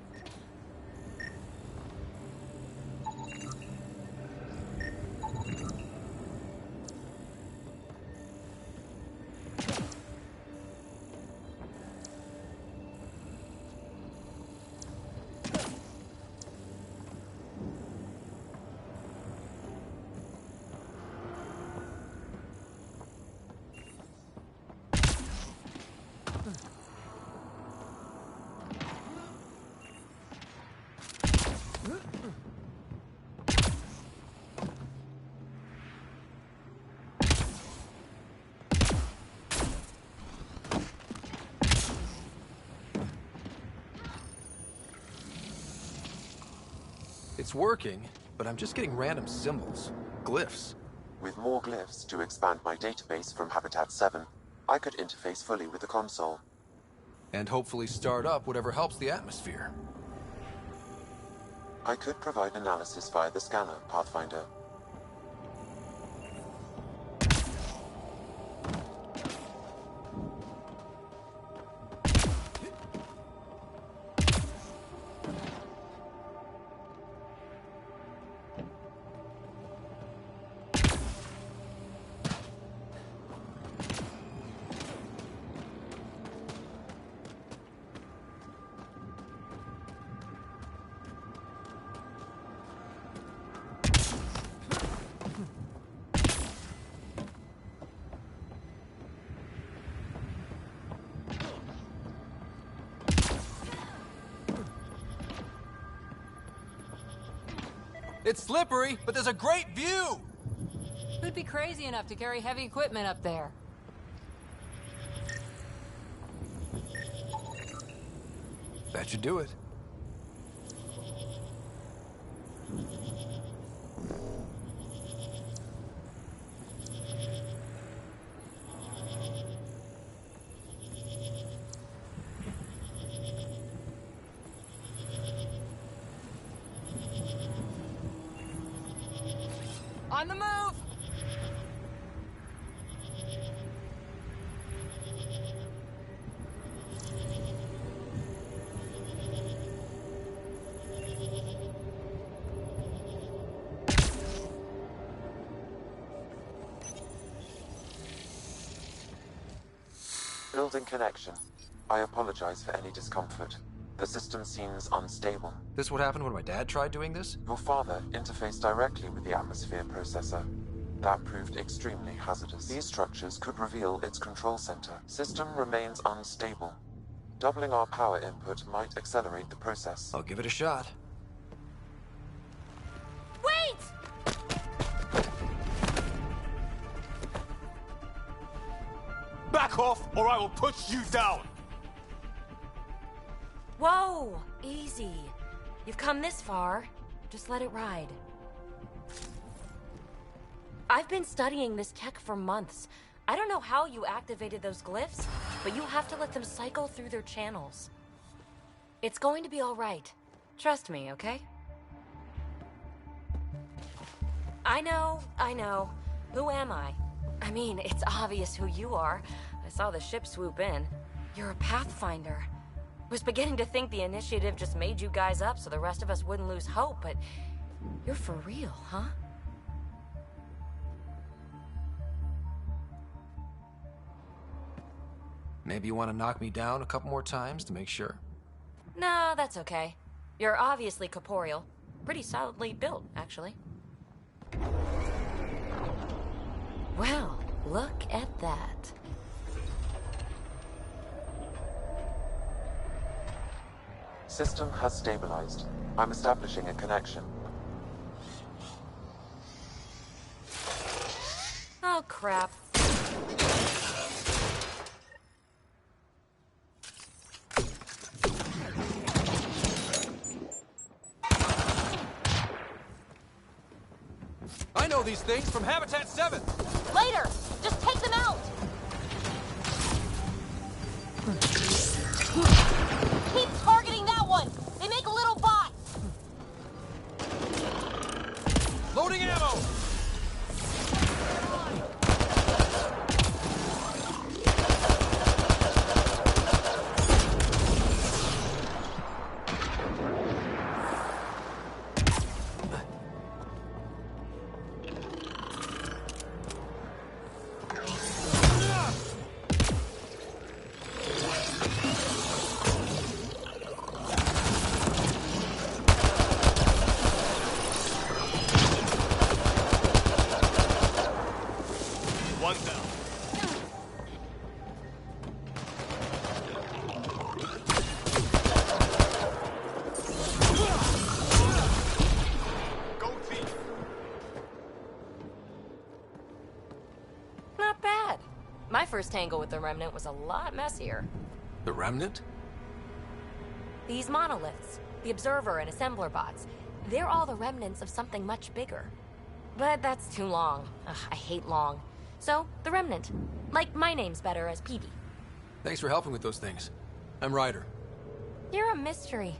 It's working, but I'm just getting random symbols. Glyphs. With more glyphs to expand my database from Habitat 7, I could interface fully with the console. And hopefully start up whatever helps the atmosphere. I could provide analysis via the scanner, Pathfinder. It's slippery, but there's a great view! Who'd be crazy enough to carry heavy equipment up there? That should do it. On the move! Building connection. I apologize for any discomfort. The system seems unstable. This what happened when my dad tried doing this? Your father interfaced directly with the atmosphere processor. That proved extremely hazardous. These structures could reveal its control center. System remains unstable. Doubling our power input might accelerate the process. I'll give it a shot. Wait! Back off, or I will push you down! Whoa! Easy. You've come this far. Just let it ride. I've been studying this tech for months. I don't know how you activated those glyphs, but you have to let them cycle through their channels. It's going to be all right. Trust me, okay? I know. Who am I? I mean, it's obvious who you are. I saw the ship swoop in. You're a Pathfinder. Was beginning to think the initiative just made you guys up so the rest of us wouldn't lose hope, but you're for real, huh? Maybe you want to knock me down a couple more times to make sure? No, that's okay. You're obviously corporeal. Pretty solidly built, actually. Well, look at that. System has stabilized. I'm establishing a connection. Oh, crap. I know these things from Habitat 7! Later! Just take them out! Keep targeting that one! They make little bots! Loading ammo! My first tangle with the Remnant was a lot messier. The Remnant? These monoliths, the Observer and Assembler bots, they're all the remnants of something much bigger. But that's too long. Ugh, I hate long. So, the Remnant. Like, my name's better as Peavey. Thanks for helping with those things. I'm Ryder. You're a mystery.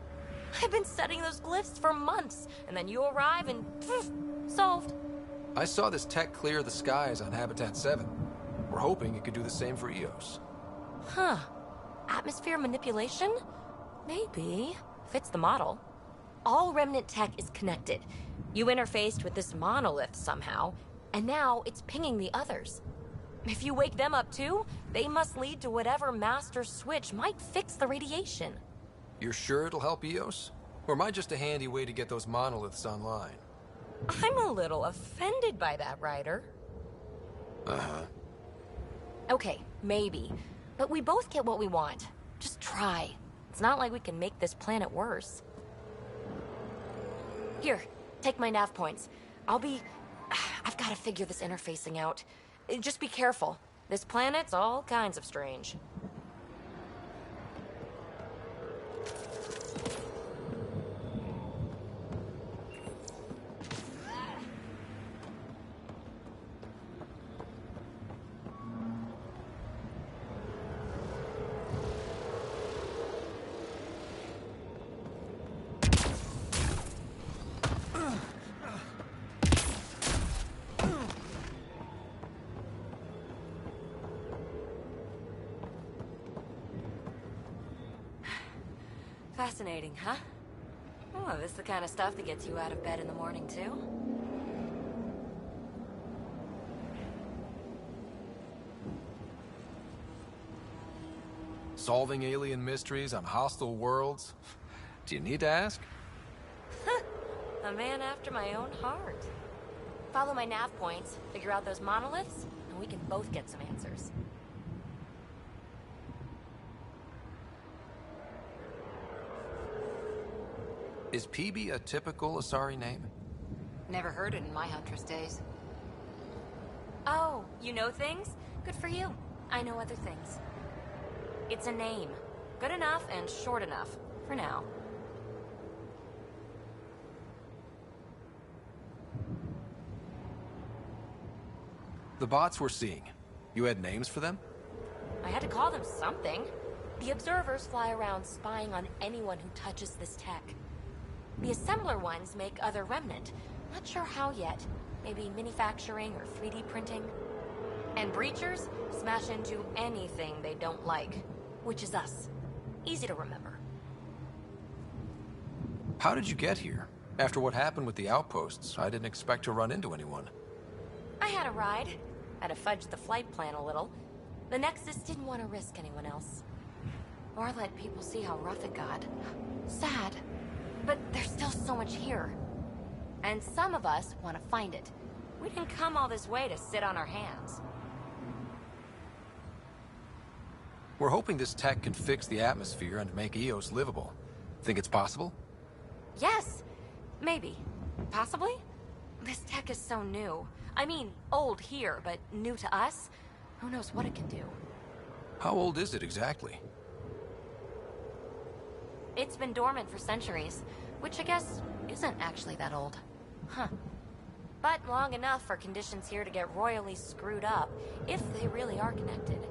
I've been studying those glyphs for months, and then you arrive and poof, solved. I saw this tech clear the skies on Habitat 7. We're hoping it could do the same for EOS. Huh. Atmosphere manipulation? Maybe. Fits the model. All Remnant tech is connected. You interfaced with this monolith somehow, and now it's pinging the others. If you wake them up too, they must lead to whatever master switch might fix the radiation. You're sure it'll help EOS? Or am I just a handy way to get those monoliths online? I'm a little offended by that, Ryder. Uh-huh. Okay, maybe. But we both get what we want. Just try. It's not like we can make this planet worse. Here, take my nav points. I've got to figure this interfacing out. Just be careful. This planet's all kinds of strange. Fascinating, huh? Oh, this is the kind of stuff that gets you out of bed in the morning, too? Solving alien mysteries on hostile worlds? Do you need to ask? A man after my own heart. Follow my nav points, figure out those monoliths, and we can both get some answers. Is PB a typical Asari name? Never heard it in my Huntress days. Oh, you know things? Good for you. I know other things. It's a name. Good enough and short enough. For now. The bots we're seeing, you had names for them? I had to call them something. The observers fly around spying on anyone who touches this tech. The assembler ones make other remnant. Not sure how yet. Maybe manufacturing or 3D printing. And breachers smash into anything they don't like. Which is us. Easy to remember. How did you get here? After what happened with the outposts, I didn't expect to run into anyone. I had a ride. Had to fudge the flight plan a little. The Nexus didn't want to risk anyone else. Or let people see how rough it got. Sad. But there's still so much here. And some of us want to find it. We didn't come all this way to sit on our hands. We're hoping this tech can fix the atmosphere and make Eos livable. Think it's possible? Yes. Maybe. Possibly? This tech is so new. I mean, old here, but new to us? Who knows what it can do? How old is it exactly? It's been dormant for centuries, which I guess isn't actually that old. Huh. But long enough for conditions here to get royally screwed up, if they really are connected.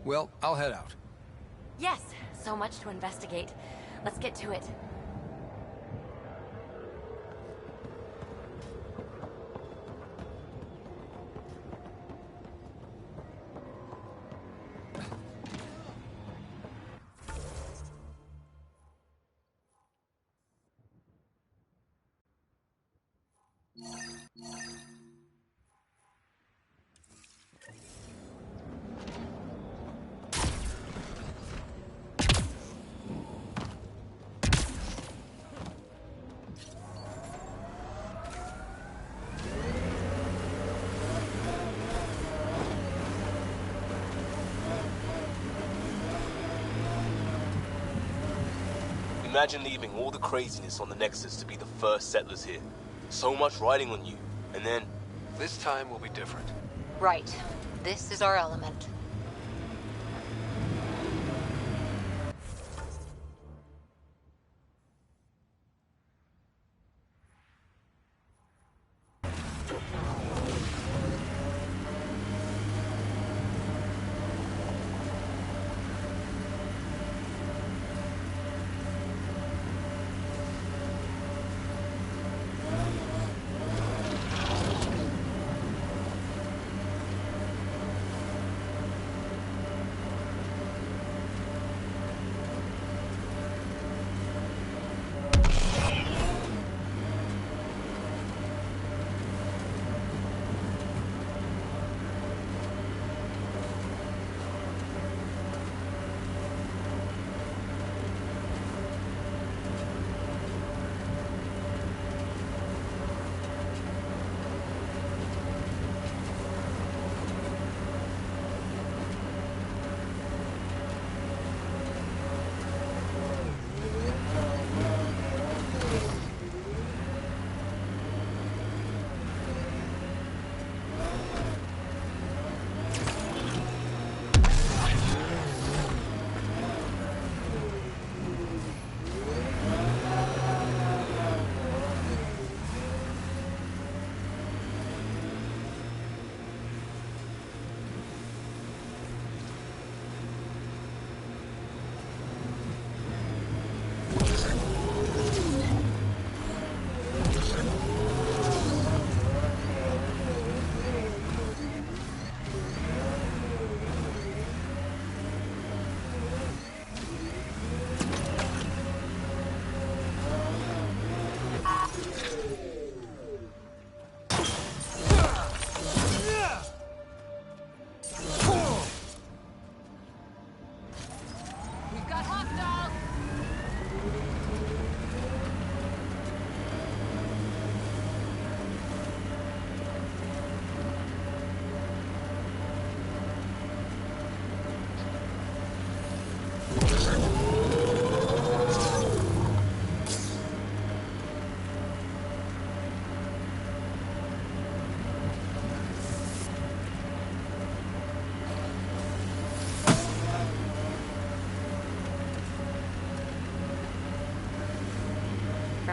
Well, I'll head out. Yes, so much to investigate. Let's get to it. Imagine leaving all the craziness on the Nexus to be the first settlers here. So much riding on you, and then... This time will be different. Right. This is our element.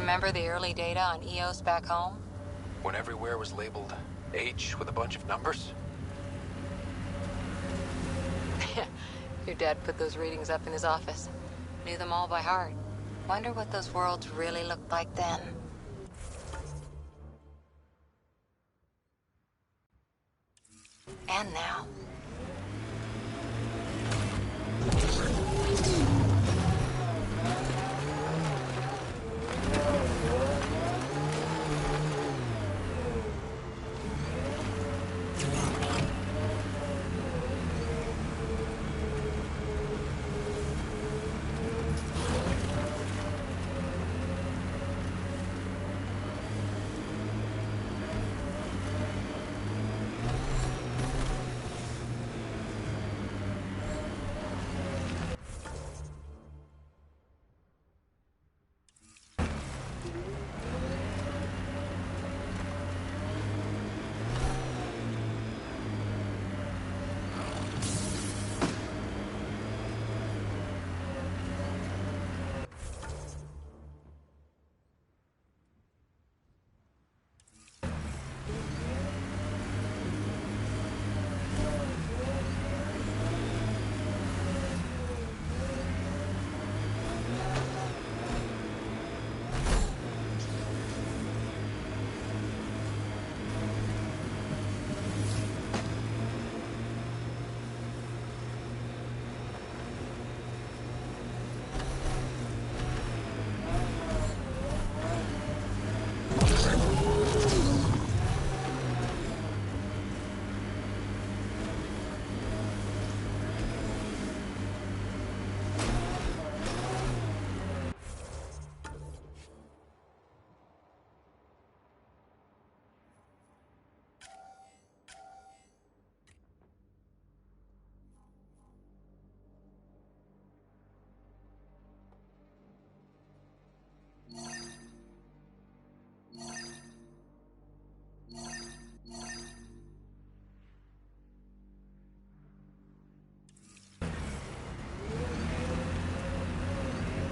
Remember the early data on EOS back home? When everywhere was labeled H with a bunch of numbers? Your dad put those readings up in his office. Knew them all by heart. Wonder what those worlds really looked like then. And now.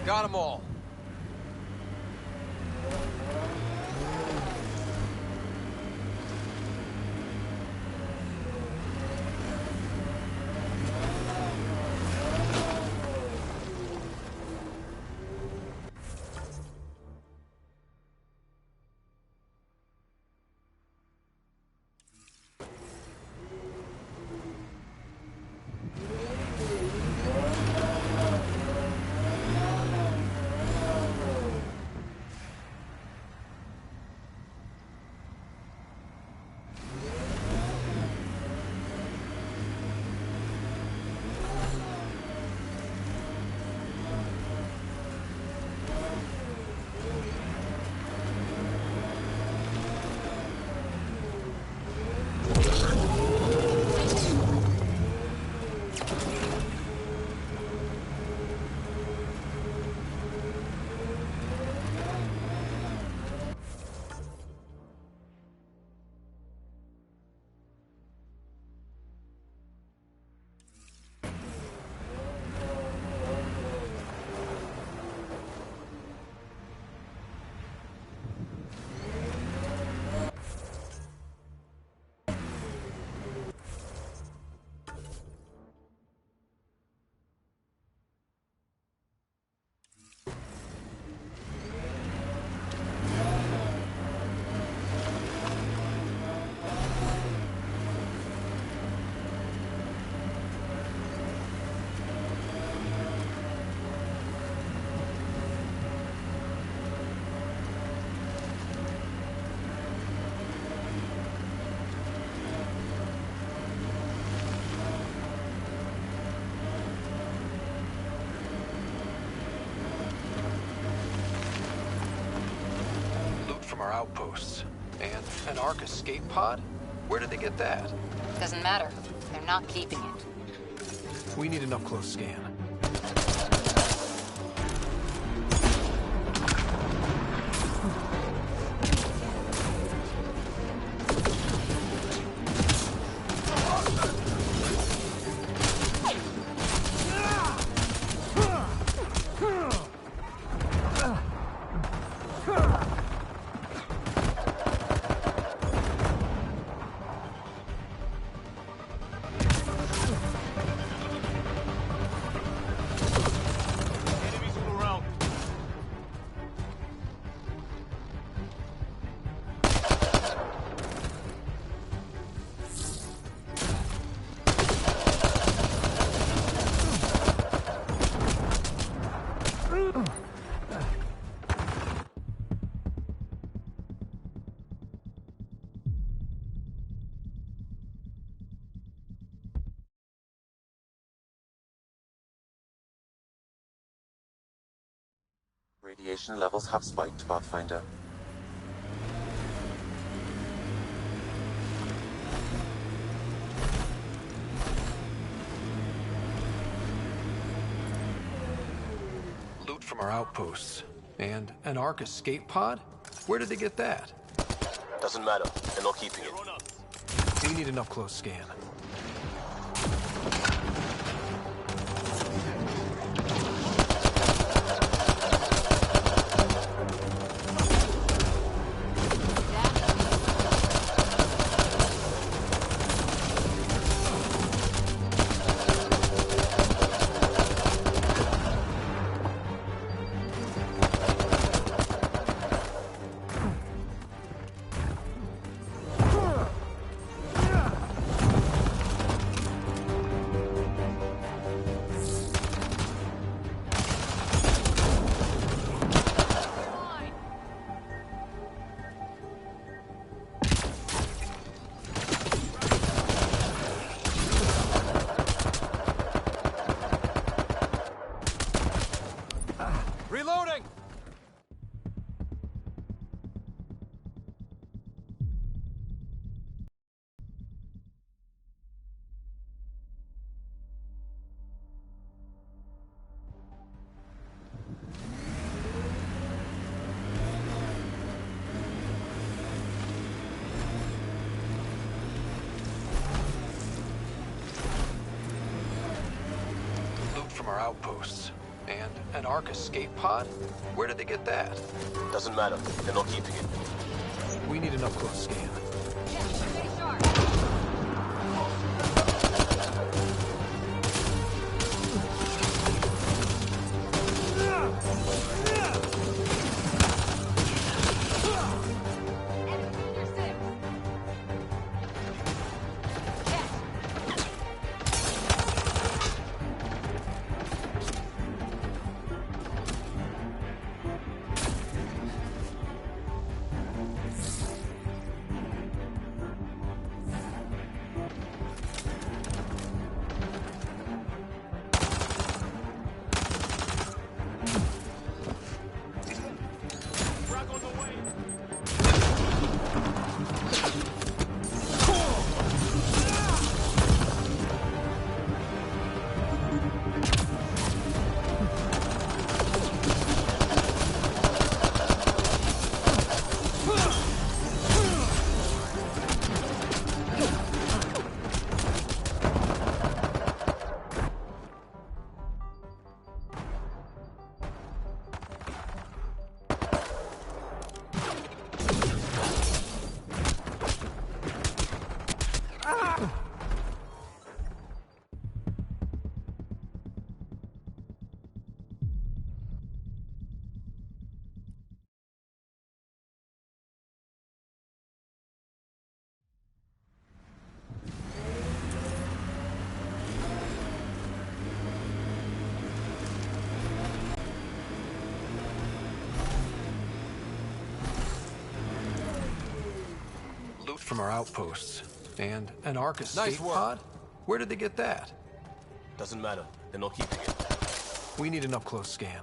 Got them all. Our outposts. And an Ark escape pod? Where did they get that? Doesn't matter. They're not keeping it. We need an up-close scan. Huh. Radiation levels have spiked, Pathfinder. Loot from our outposts. And an Ark escape pod? Where did they get that? Doesn't matter. They're not keeping it. We need an up-close scan. Reloading! Loot from our outposts. And an Ark escape pod? Where did they get that? Doesn't matter. They're not keeping it. We need an up-close scan. From our outposts. And an Ark escape pod? Where did they get that? Doesn't matter. They're not keeping it. We need an up-close scan.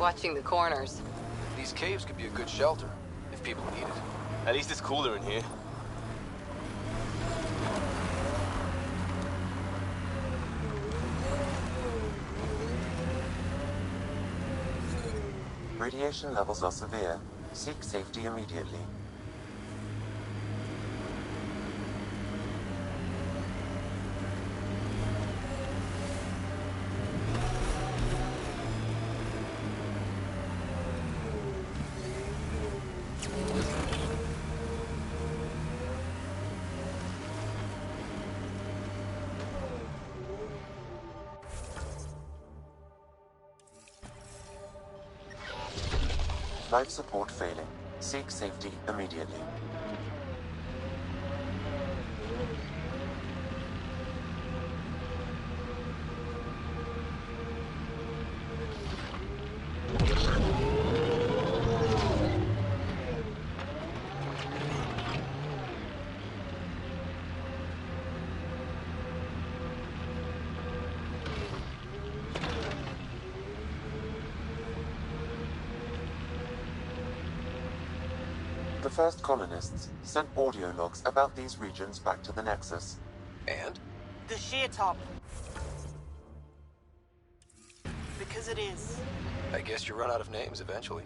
watching the corners. These caves could be a good shelter, if people need it. At least it's cooler in here. Radiation levels are severe. Seek safety immediately. Life support failing. Seek safety immediately. The first colonists sent audio logs about these regions back to the Nexus. And? The sheer top. Because it is. I guess you run out of names eventually.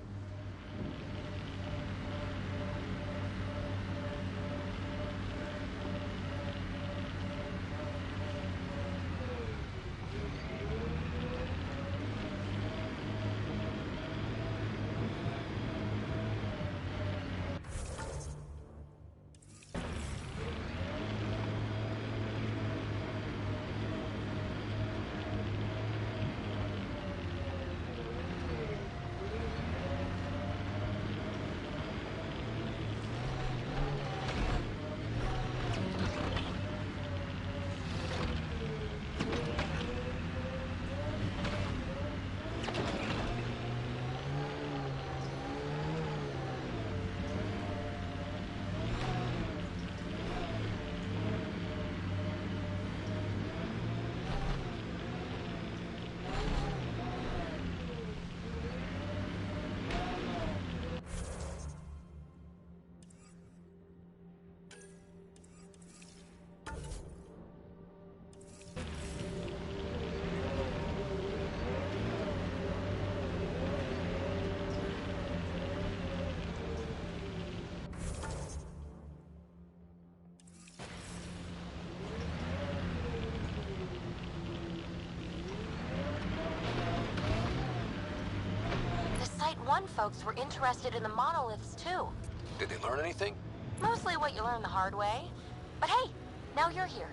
Site-1 folks were interested in the monoliths, too. Did they learn anything? Mostly what you learn the hard way. But hey, now you're here.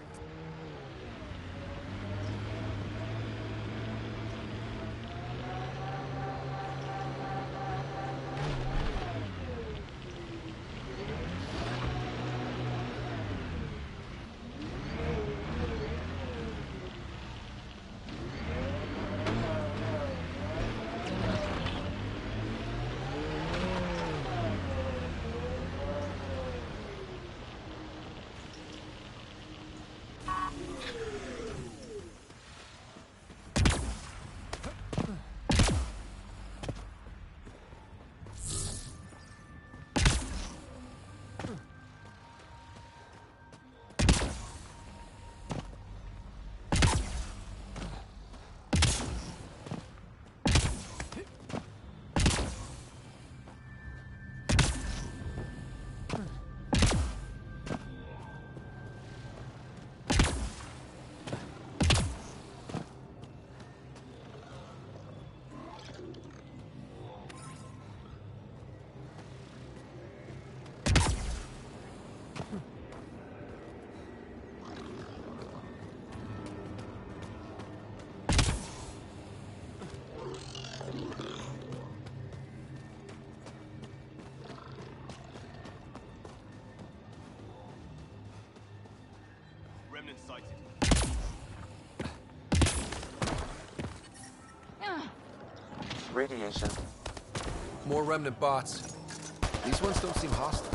Remnant sighted. Radiation. More remnant bots. These ones don't seem hostile.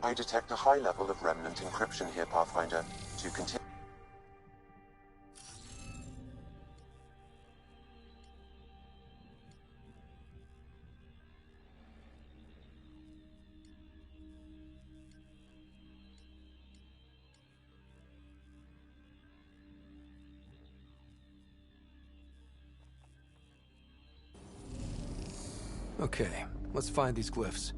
I detect a high level of remnant encryption here, Pathfinder. To continue. Okay, let's find these glyphs.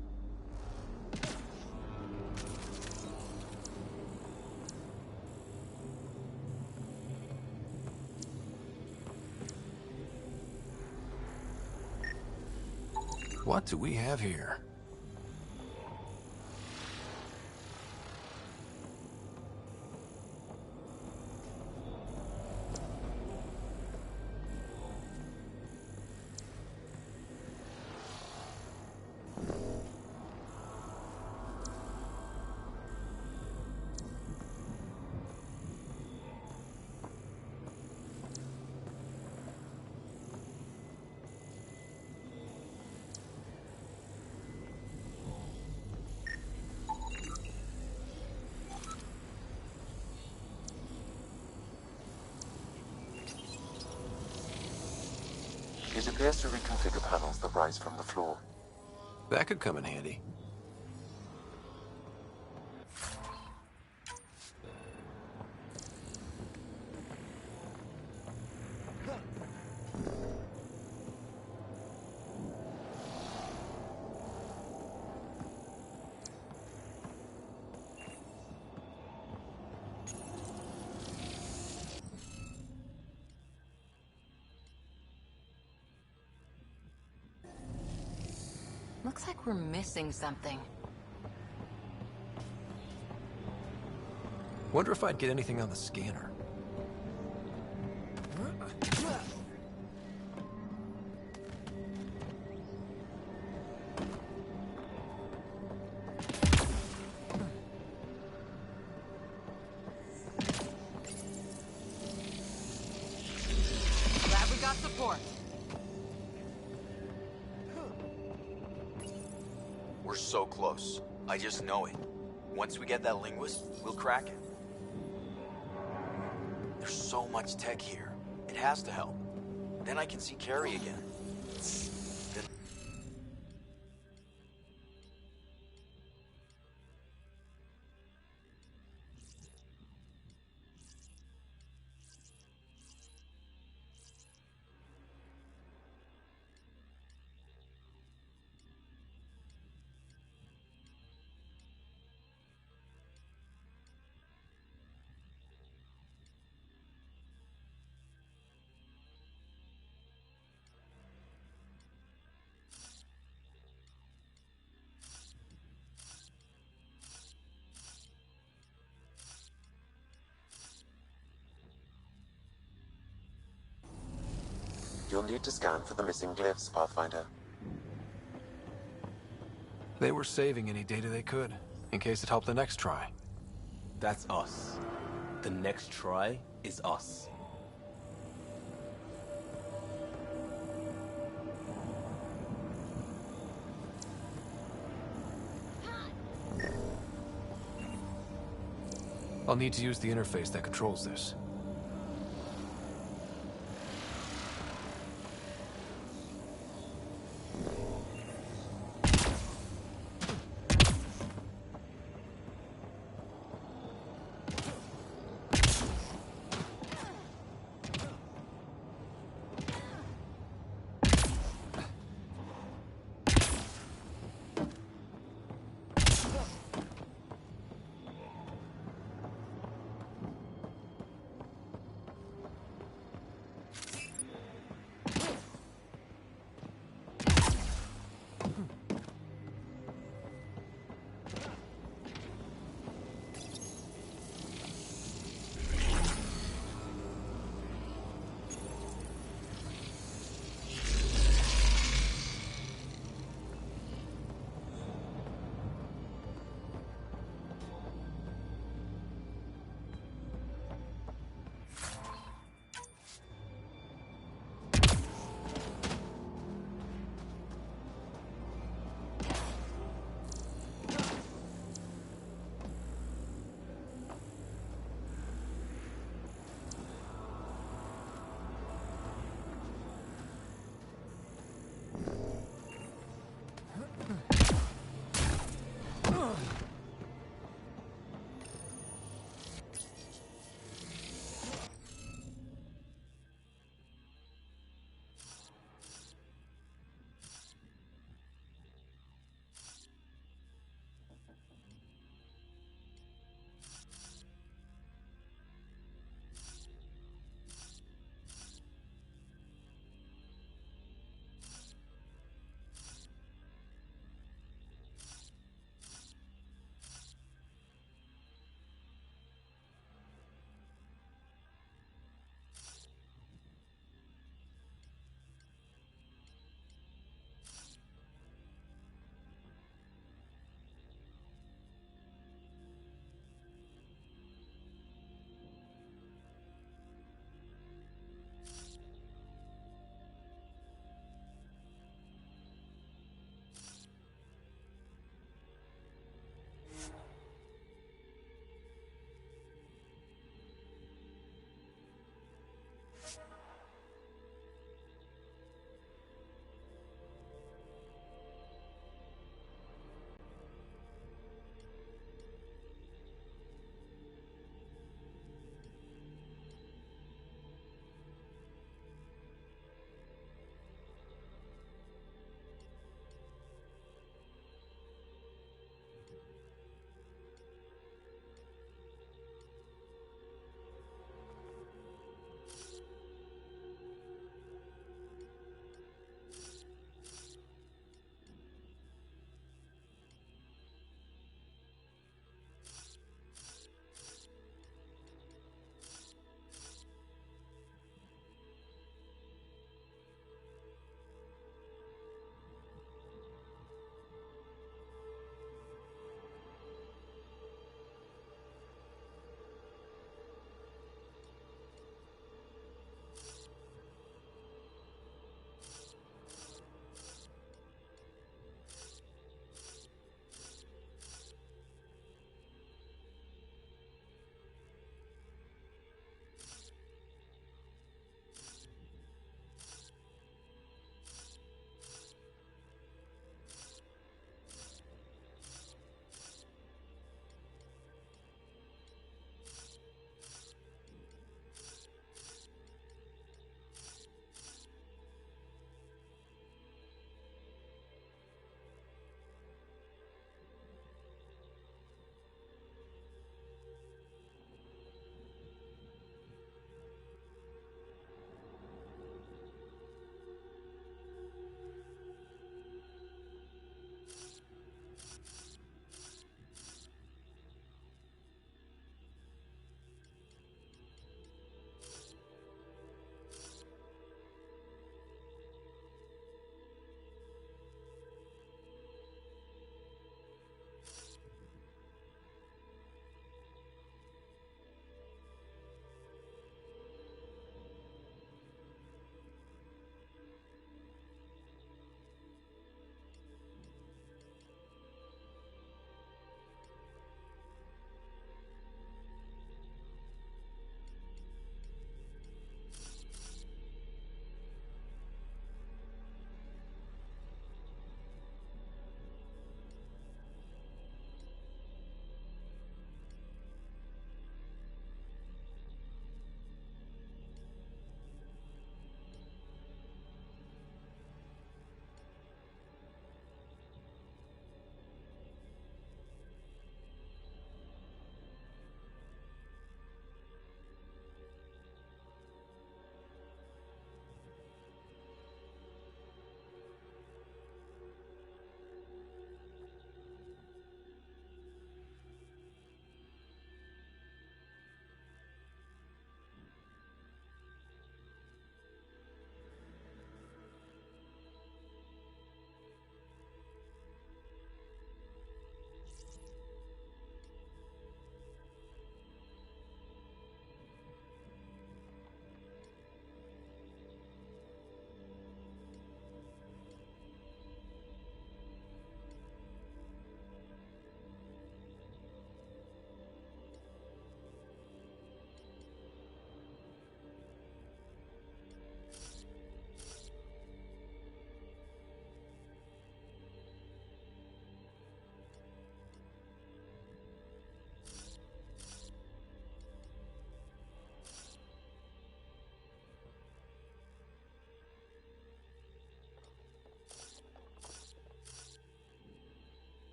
What do we have here? It appears to reconfigure panels that rise from the floor. That could come in handy. Looks like we're missing something. Wonder if I'd get anything on the scanner. Glad we got support. We're so close. I just know it. Once we get that linguist, we'll crack it. There's so much tech here. It has to help. Then I can see Carrie again. Then You'll need to scan for the missing glyphs, Pathfinder. They were saving any data they could, in case it helped the next try. That's us. The next try is us. I'll need to use the interface that controls this.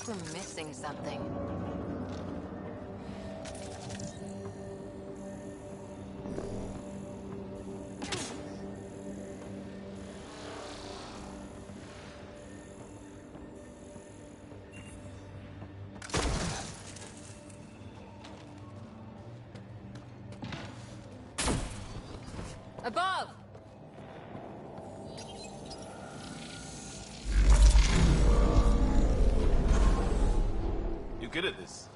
like we're missing something. Above! You're good at this.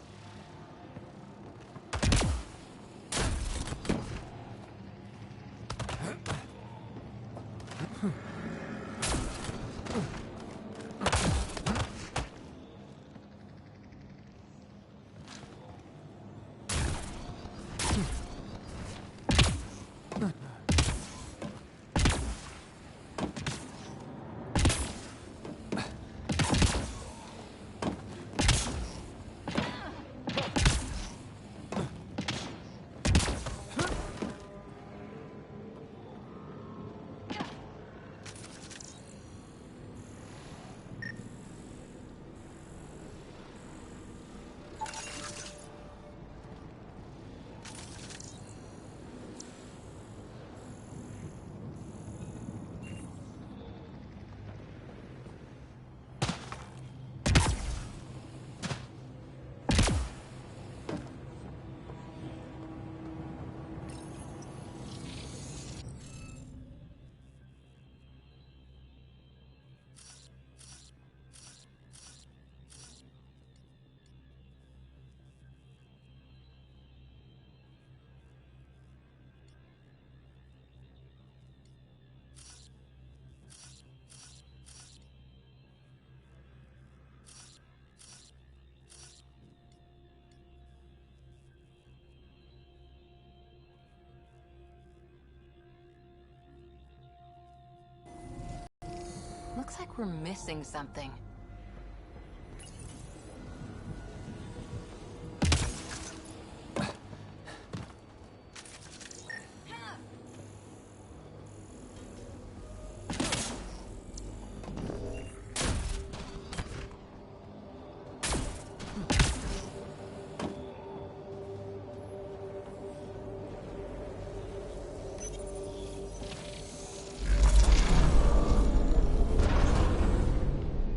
Looks like we're missing something.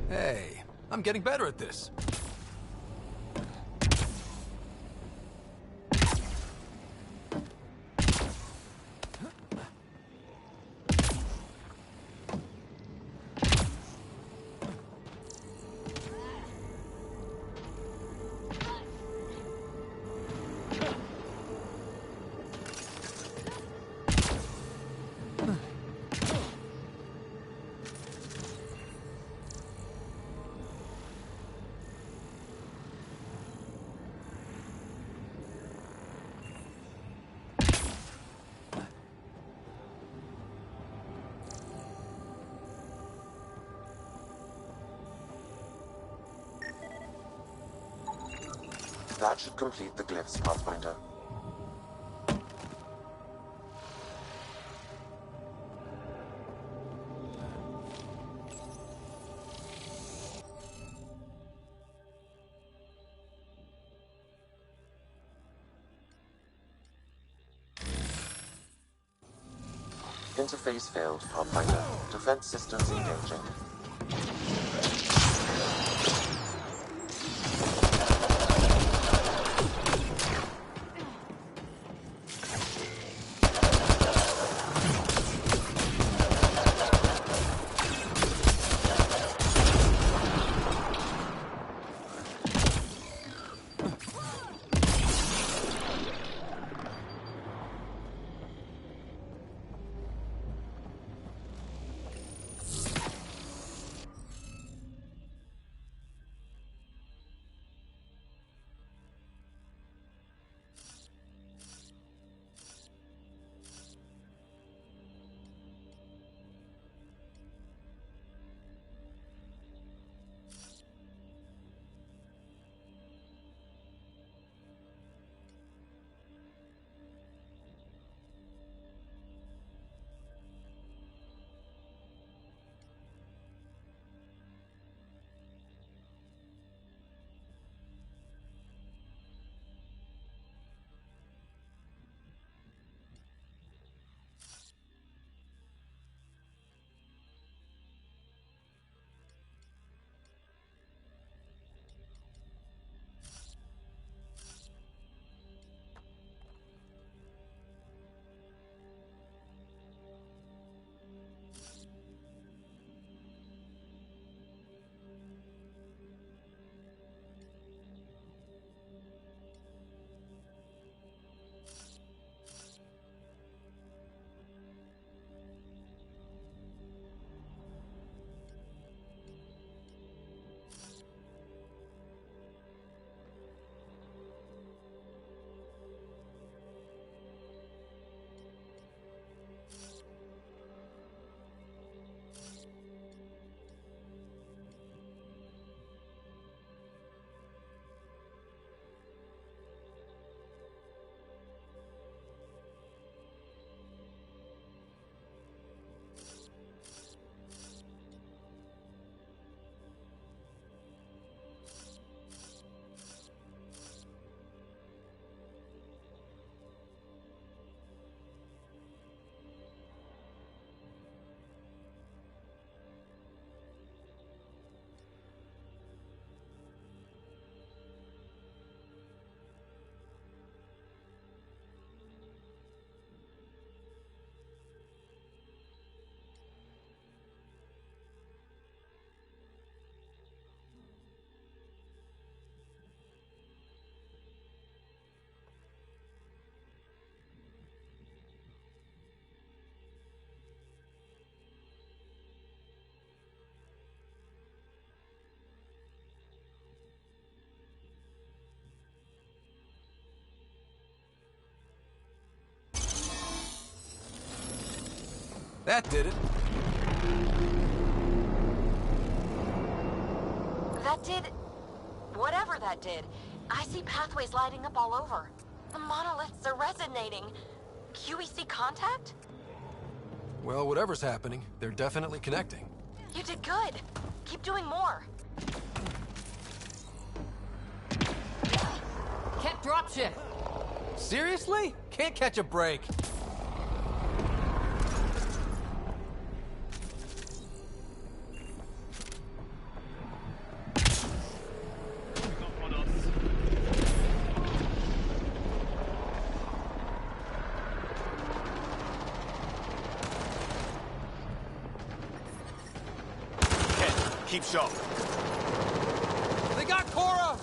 Hey, I'm getting better at this. That should complete the glyphs, Pathfinder. Interface failed, Pathfinder. Defense systems engaging. That did it. That did... whatever that did. I see pathways lighting up all over. The monoliths are resonating. QEC contact? Well, whatever's happening, they're definitely connecting. You did good. Keep doing more. Can't dropshift. Seriously? Can't catch a break. Keep sharp. They got Cora!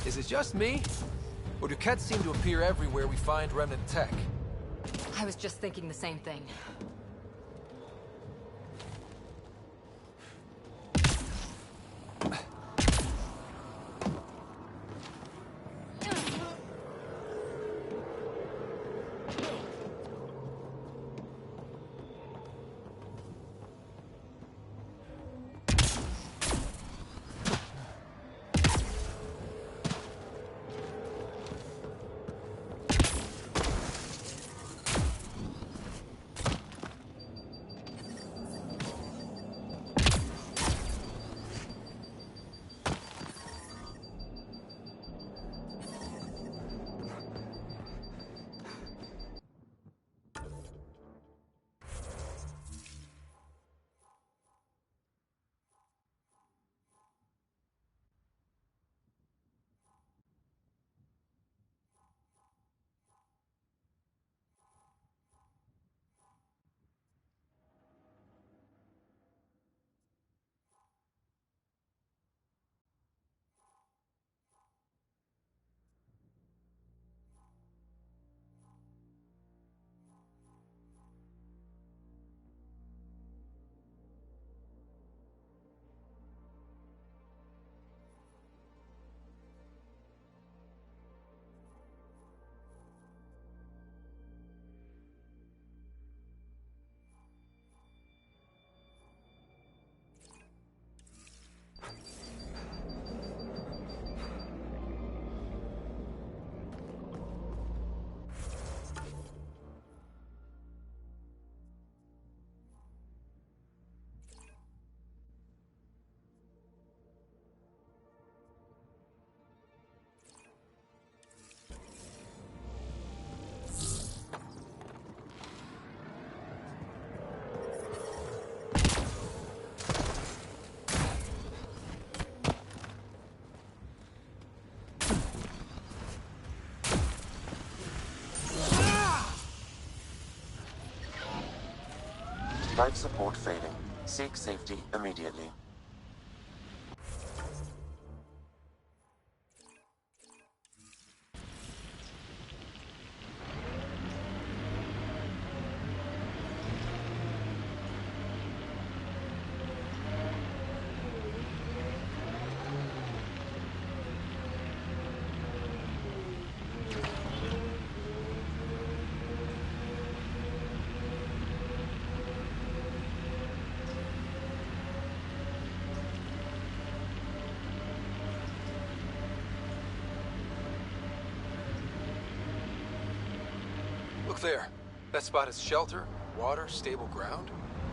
Is it just me? Or do Kett seem to appear everywhere we find remnant tech? I was just thinking the same thing. Life support failing. Seek safety immediately. Look there. That spot is shelter, water, stable ground.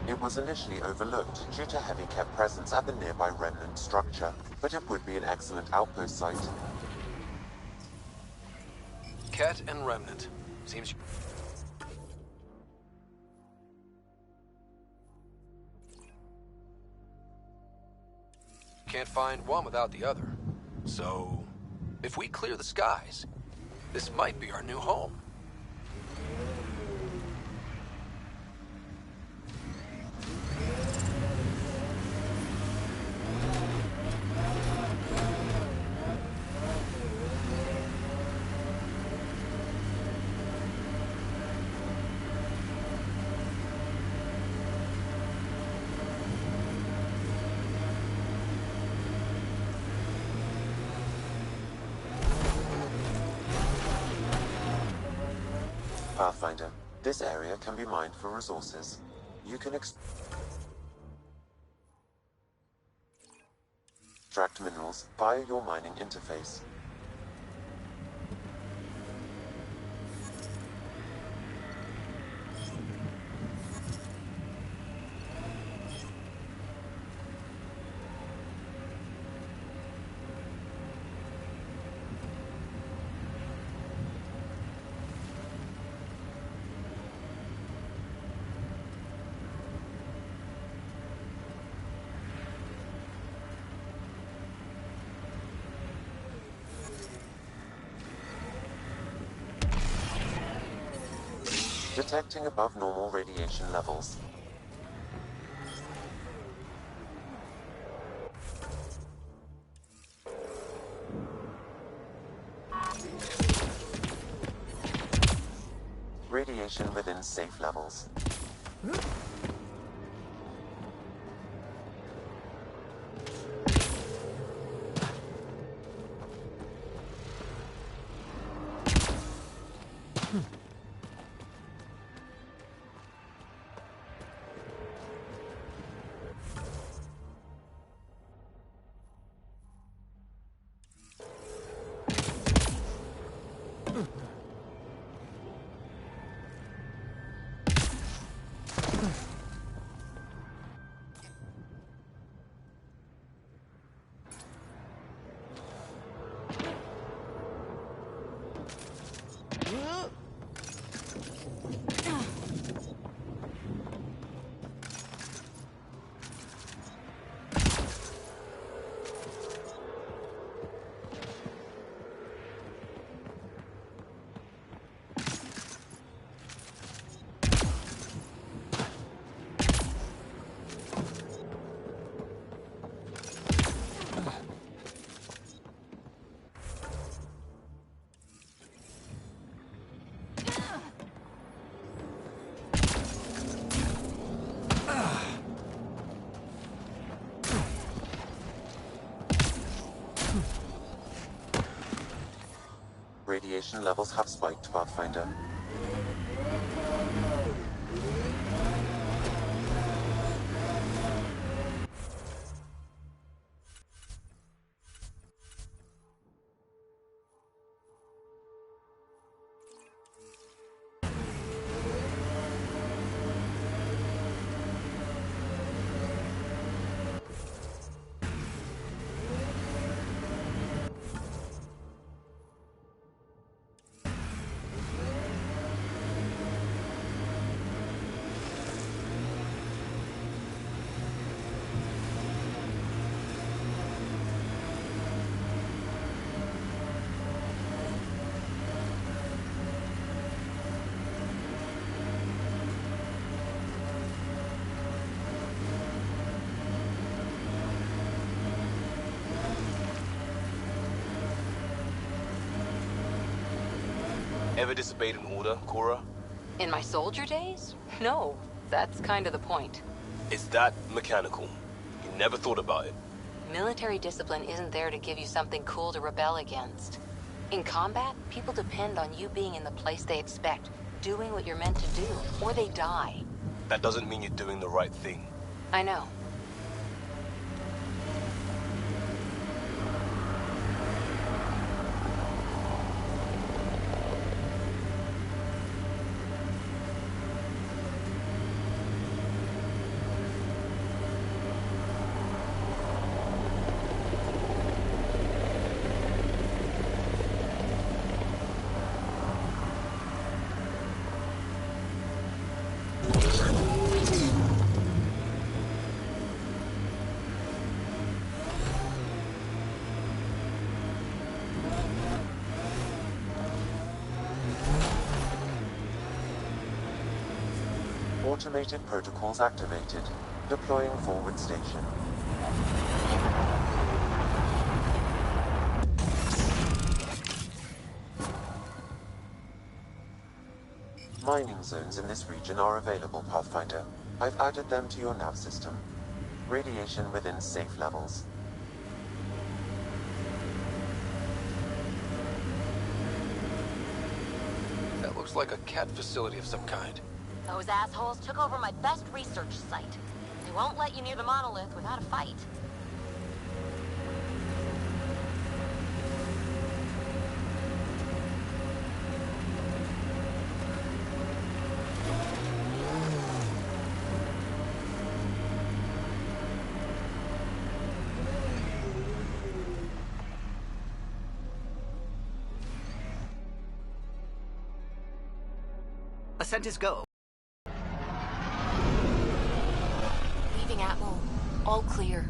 It was initially overlooked due to heavy Kett presence at the nearby remnant structure, but it would be an excellent outpost site. Kett and remnant. Seems... can't find one without the other. So, if we clear the skies, this might be our new home. Pathfinder, this area can be mined for resources. You can extract minerals via your mining interface. Detecting above normal radiation levels. Radiation within safe levels. Radiation levels have spiked, Pathfinder. Ever disobeyed an order, Cora? In my soldier days? No, that's kind of the point. It's that mechanical. You never thought about it. Military discipline isn't there to give you something cool to rebel against. In combat, people depend on you being in the place they expect, doing what you're meant to do, or they die. That doesn't mean you're doing the right thing. I know. Automated protocols activated. Deploying forward station. Mining zones in this region are available, Pathfinder. I've added them to your nav system. Radiation within safe levels. That looks like a cat facility of some kind. Those assholes took over my best research site. They won't let you near the monolith without a fight. Ascent is go. Leaving Atmo. All clear.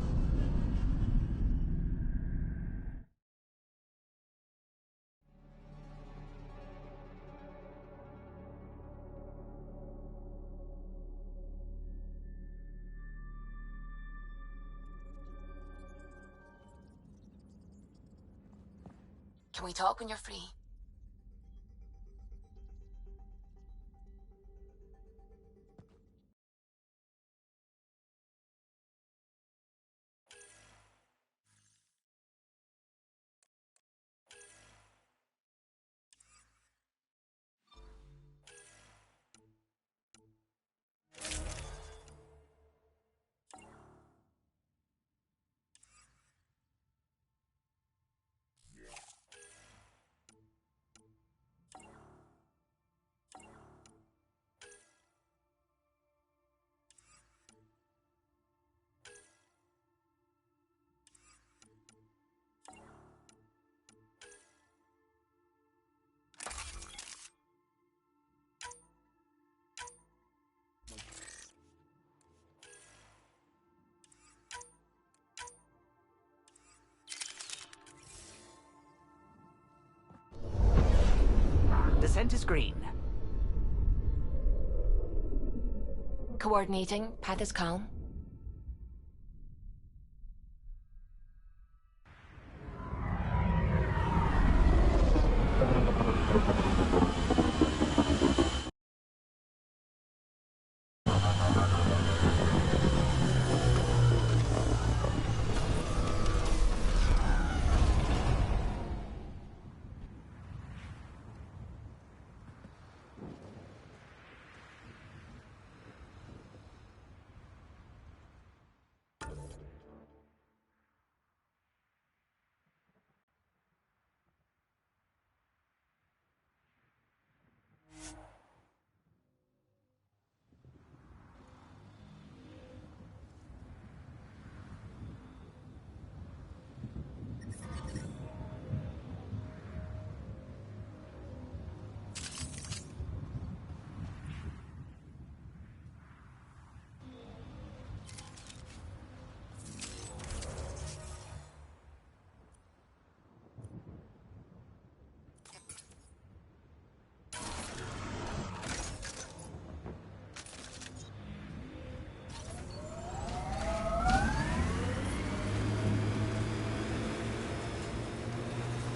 Can we talk when you're free? Descent is green. Coordinating. Path is calm.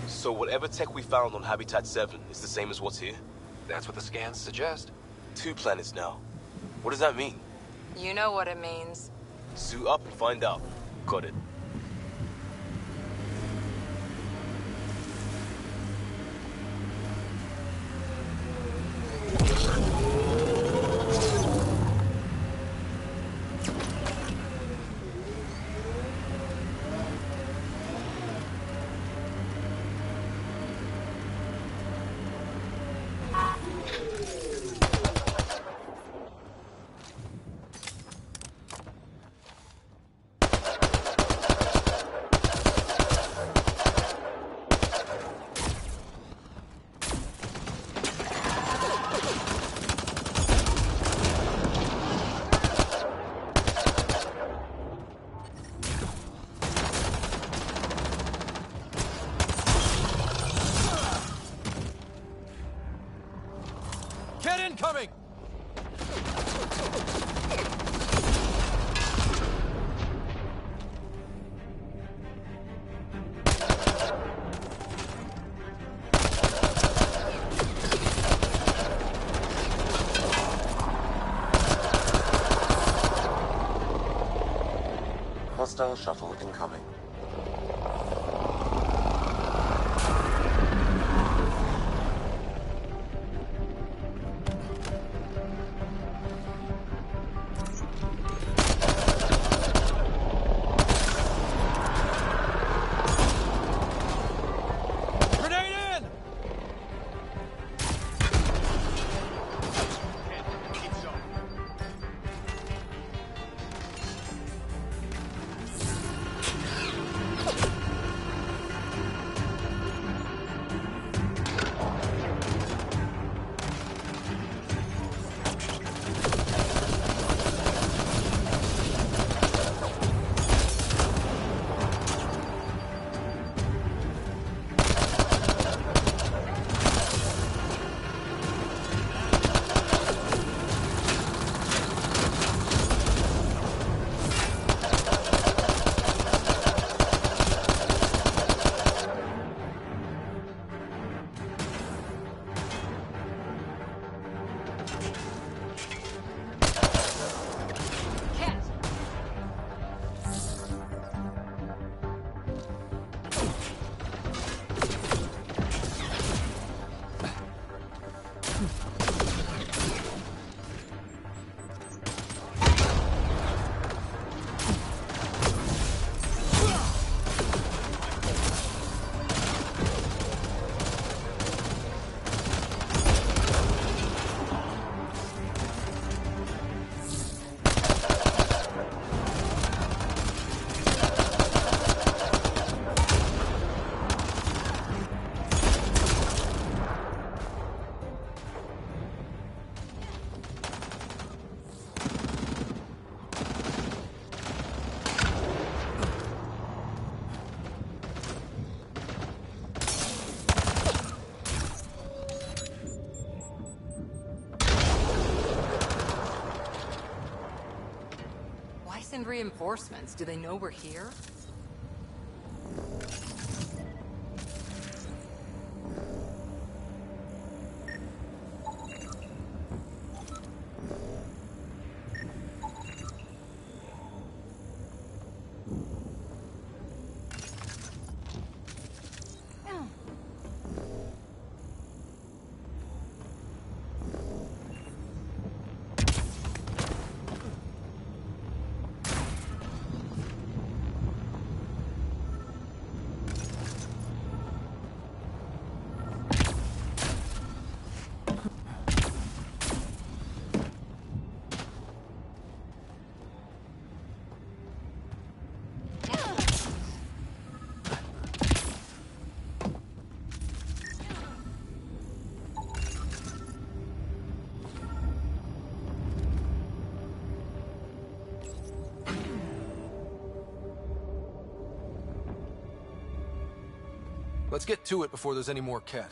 So whatever tech we found on Habitat 7 is the same as what's here? That's what the scans suggest. 2 planets now. What does that mean? You know what it means. Suit up and find out. Got it. Get incoming! Hostile shuttle incoming. Send reinforcements. Do they know we're here? Let's get to it before there's any more Ket.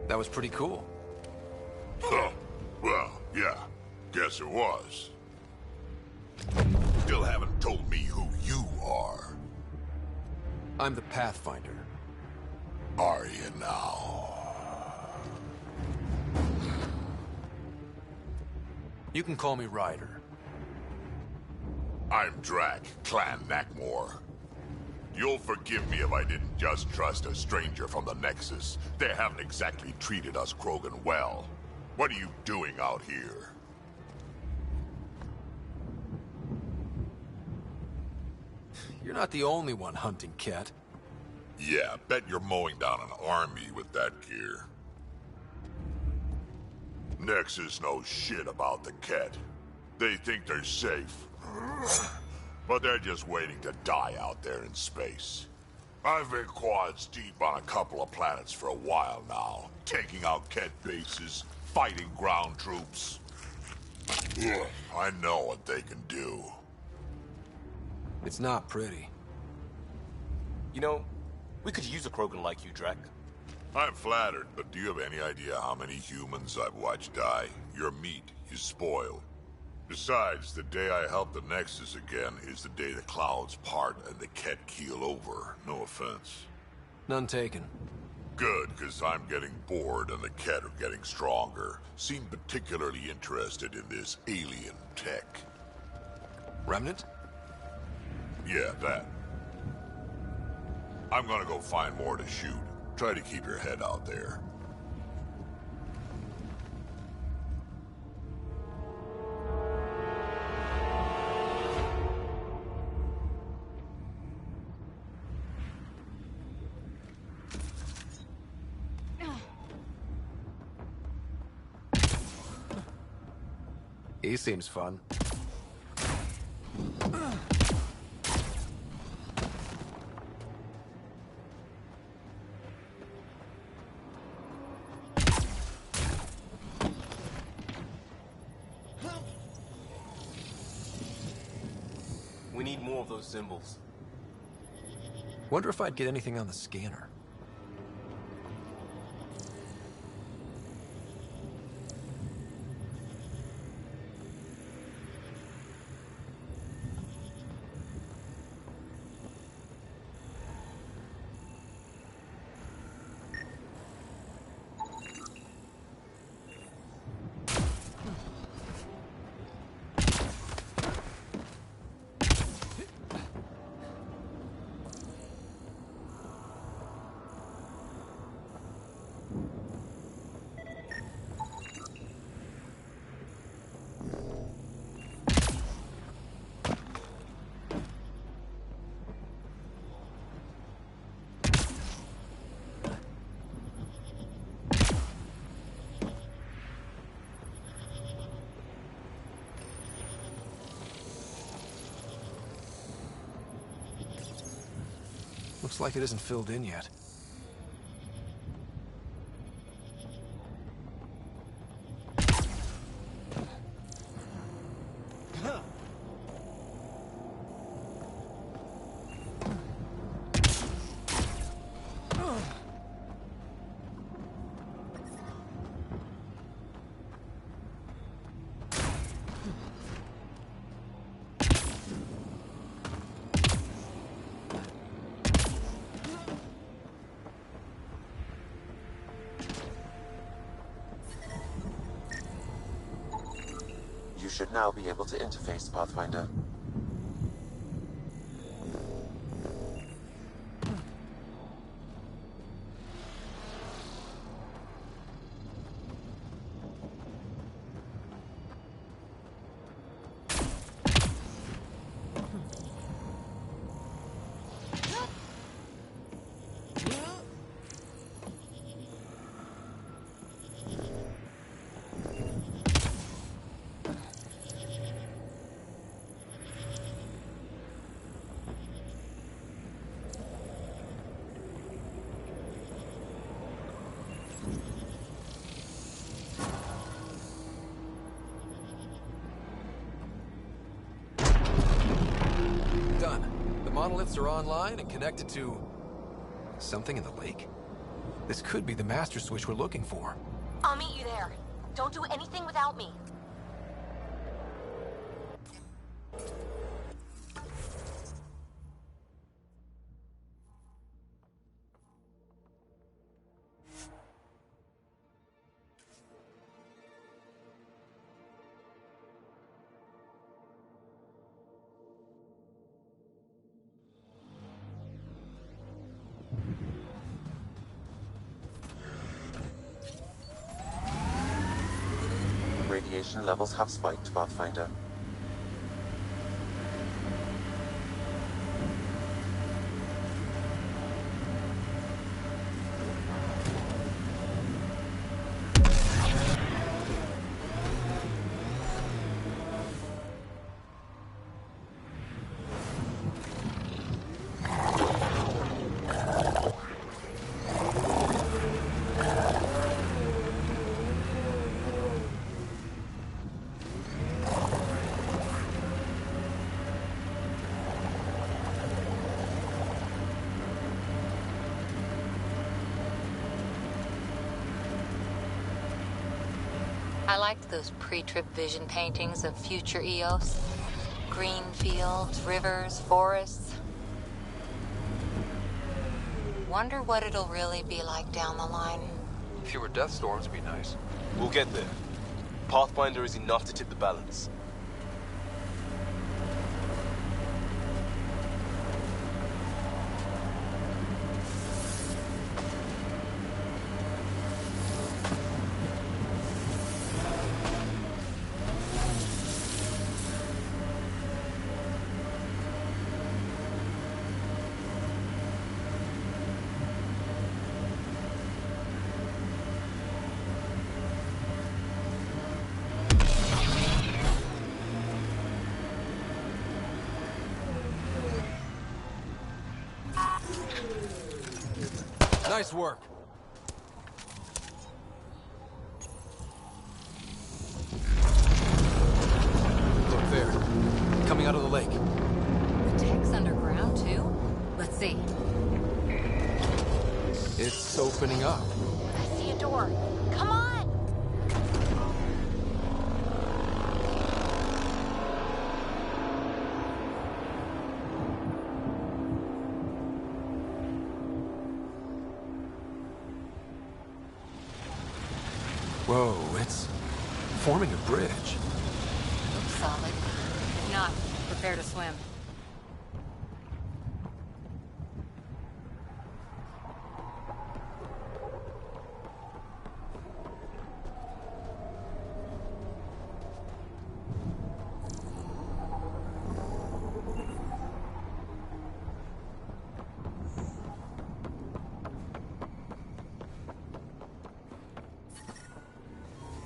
That was pretty cool. Huh. Well, yeah. Guess it was. Still haven't told me who you are. I'm the Pathfinder. Are you now? You can call me Ryder. I'm Drack, Clan Nakmor. You'll forgive me if I didn't just trust a stranger from the Nexus. They haven't exactly treated us Krogan well. What are you doing out here? You're not the only one hunting Ket. Yeah, bet you're mowing down an army with that gear. Nexus knows shit about the Ket. They think they're safe. But they're just waiting to die out there in space. I've been quads deep on a couple of planets for a while now, taking out Ket bases, fighting ground troops. Ugh, I know what they can do. It's not pretty. You know, we could use a Krogan like you, Drac. I'm flattered, but do you have any idea how many humans I've watched die? Your meat is spoiled. Besides, the day I help the Nexus again is the day the clouds part and the Kett keel over. No offense. None taken. Good, because I'm getting bored and the Kett are getting stronger. Seem particularly interested in this alien tech. Remnant? Yeah, that. I'm gonna go find more to shoot. Try to keep your head out there. He seems fun. We need more of those symbols. Wonder if I'd get anything on the scanner. Looks like it isn't filled in yet. You should now be able to interface, Pathfinder. Monoliths are online and connected to something in the lake. This could be the master switch we're looking for. I'll meet you there. Don't do anything without me. Radiation levels have spiked, Pathfinder. I liked those pre-trip vision paintings of future Eos. Green fields, rivers, forests. Wonder what it'll really be like down the line. Fewer death storms would be nice. We'll get there. Pathfinder is enough to tip the balance. Nice work. Look there. Coming out of the lake. The tech's underground, too? Let's see. It's opening up. I see a door. Come on! Whoa, it's forming a bridge. Looks solid. If not, prepare to swim.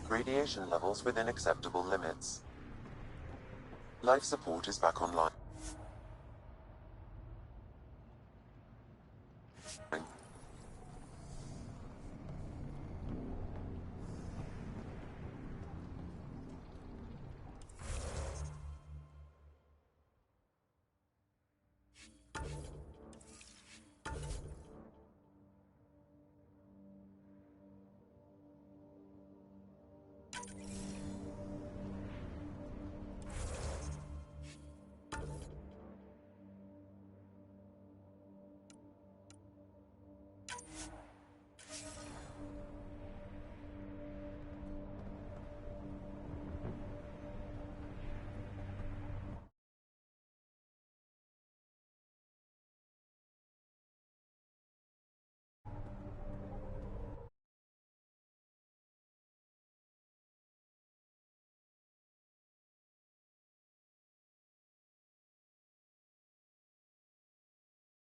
Radiation levels within acceptable limits. Life support is back online.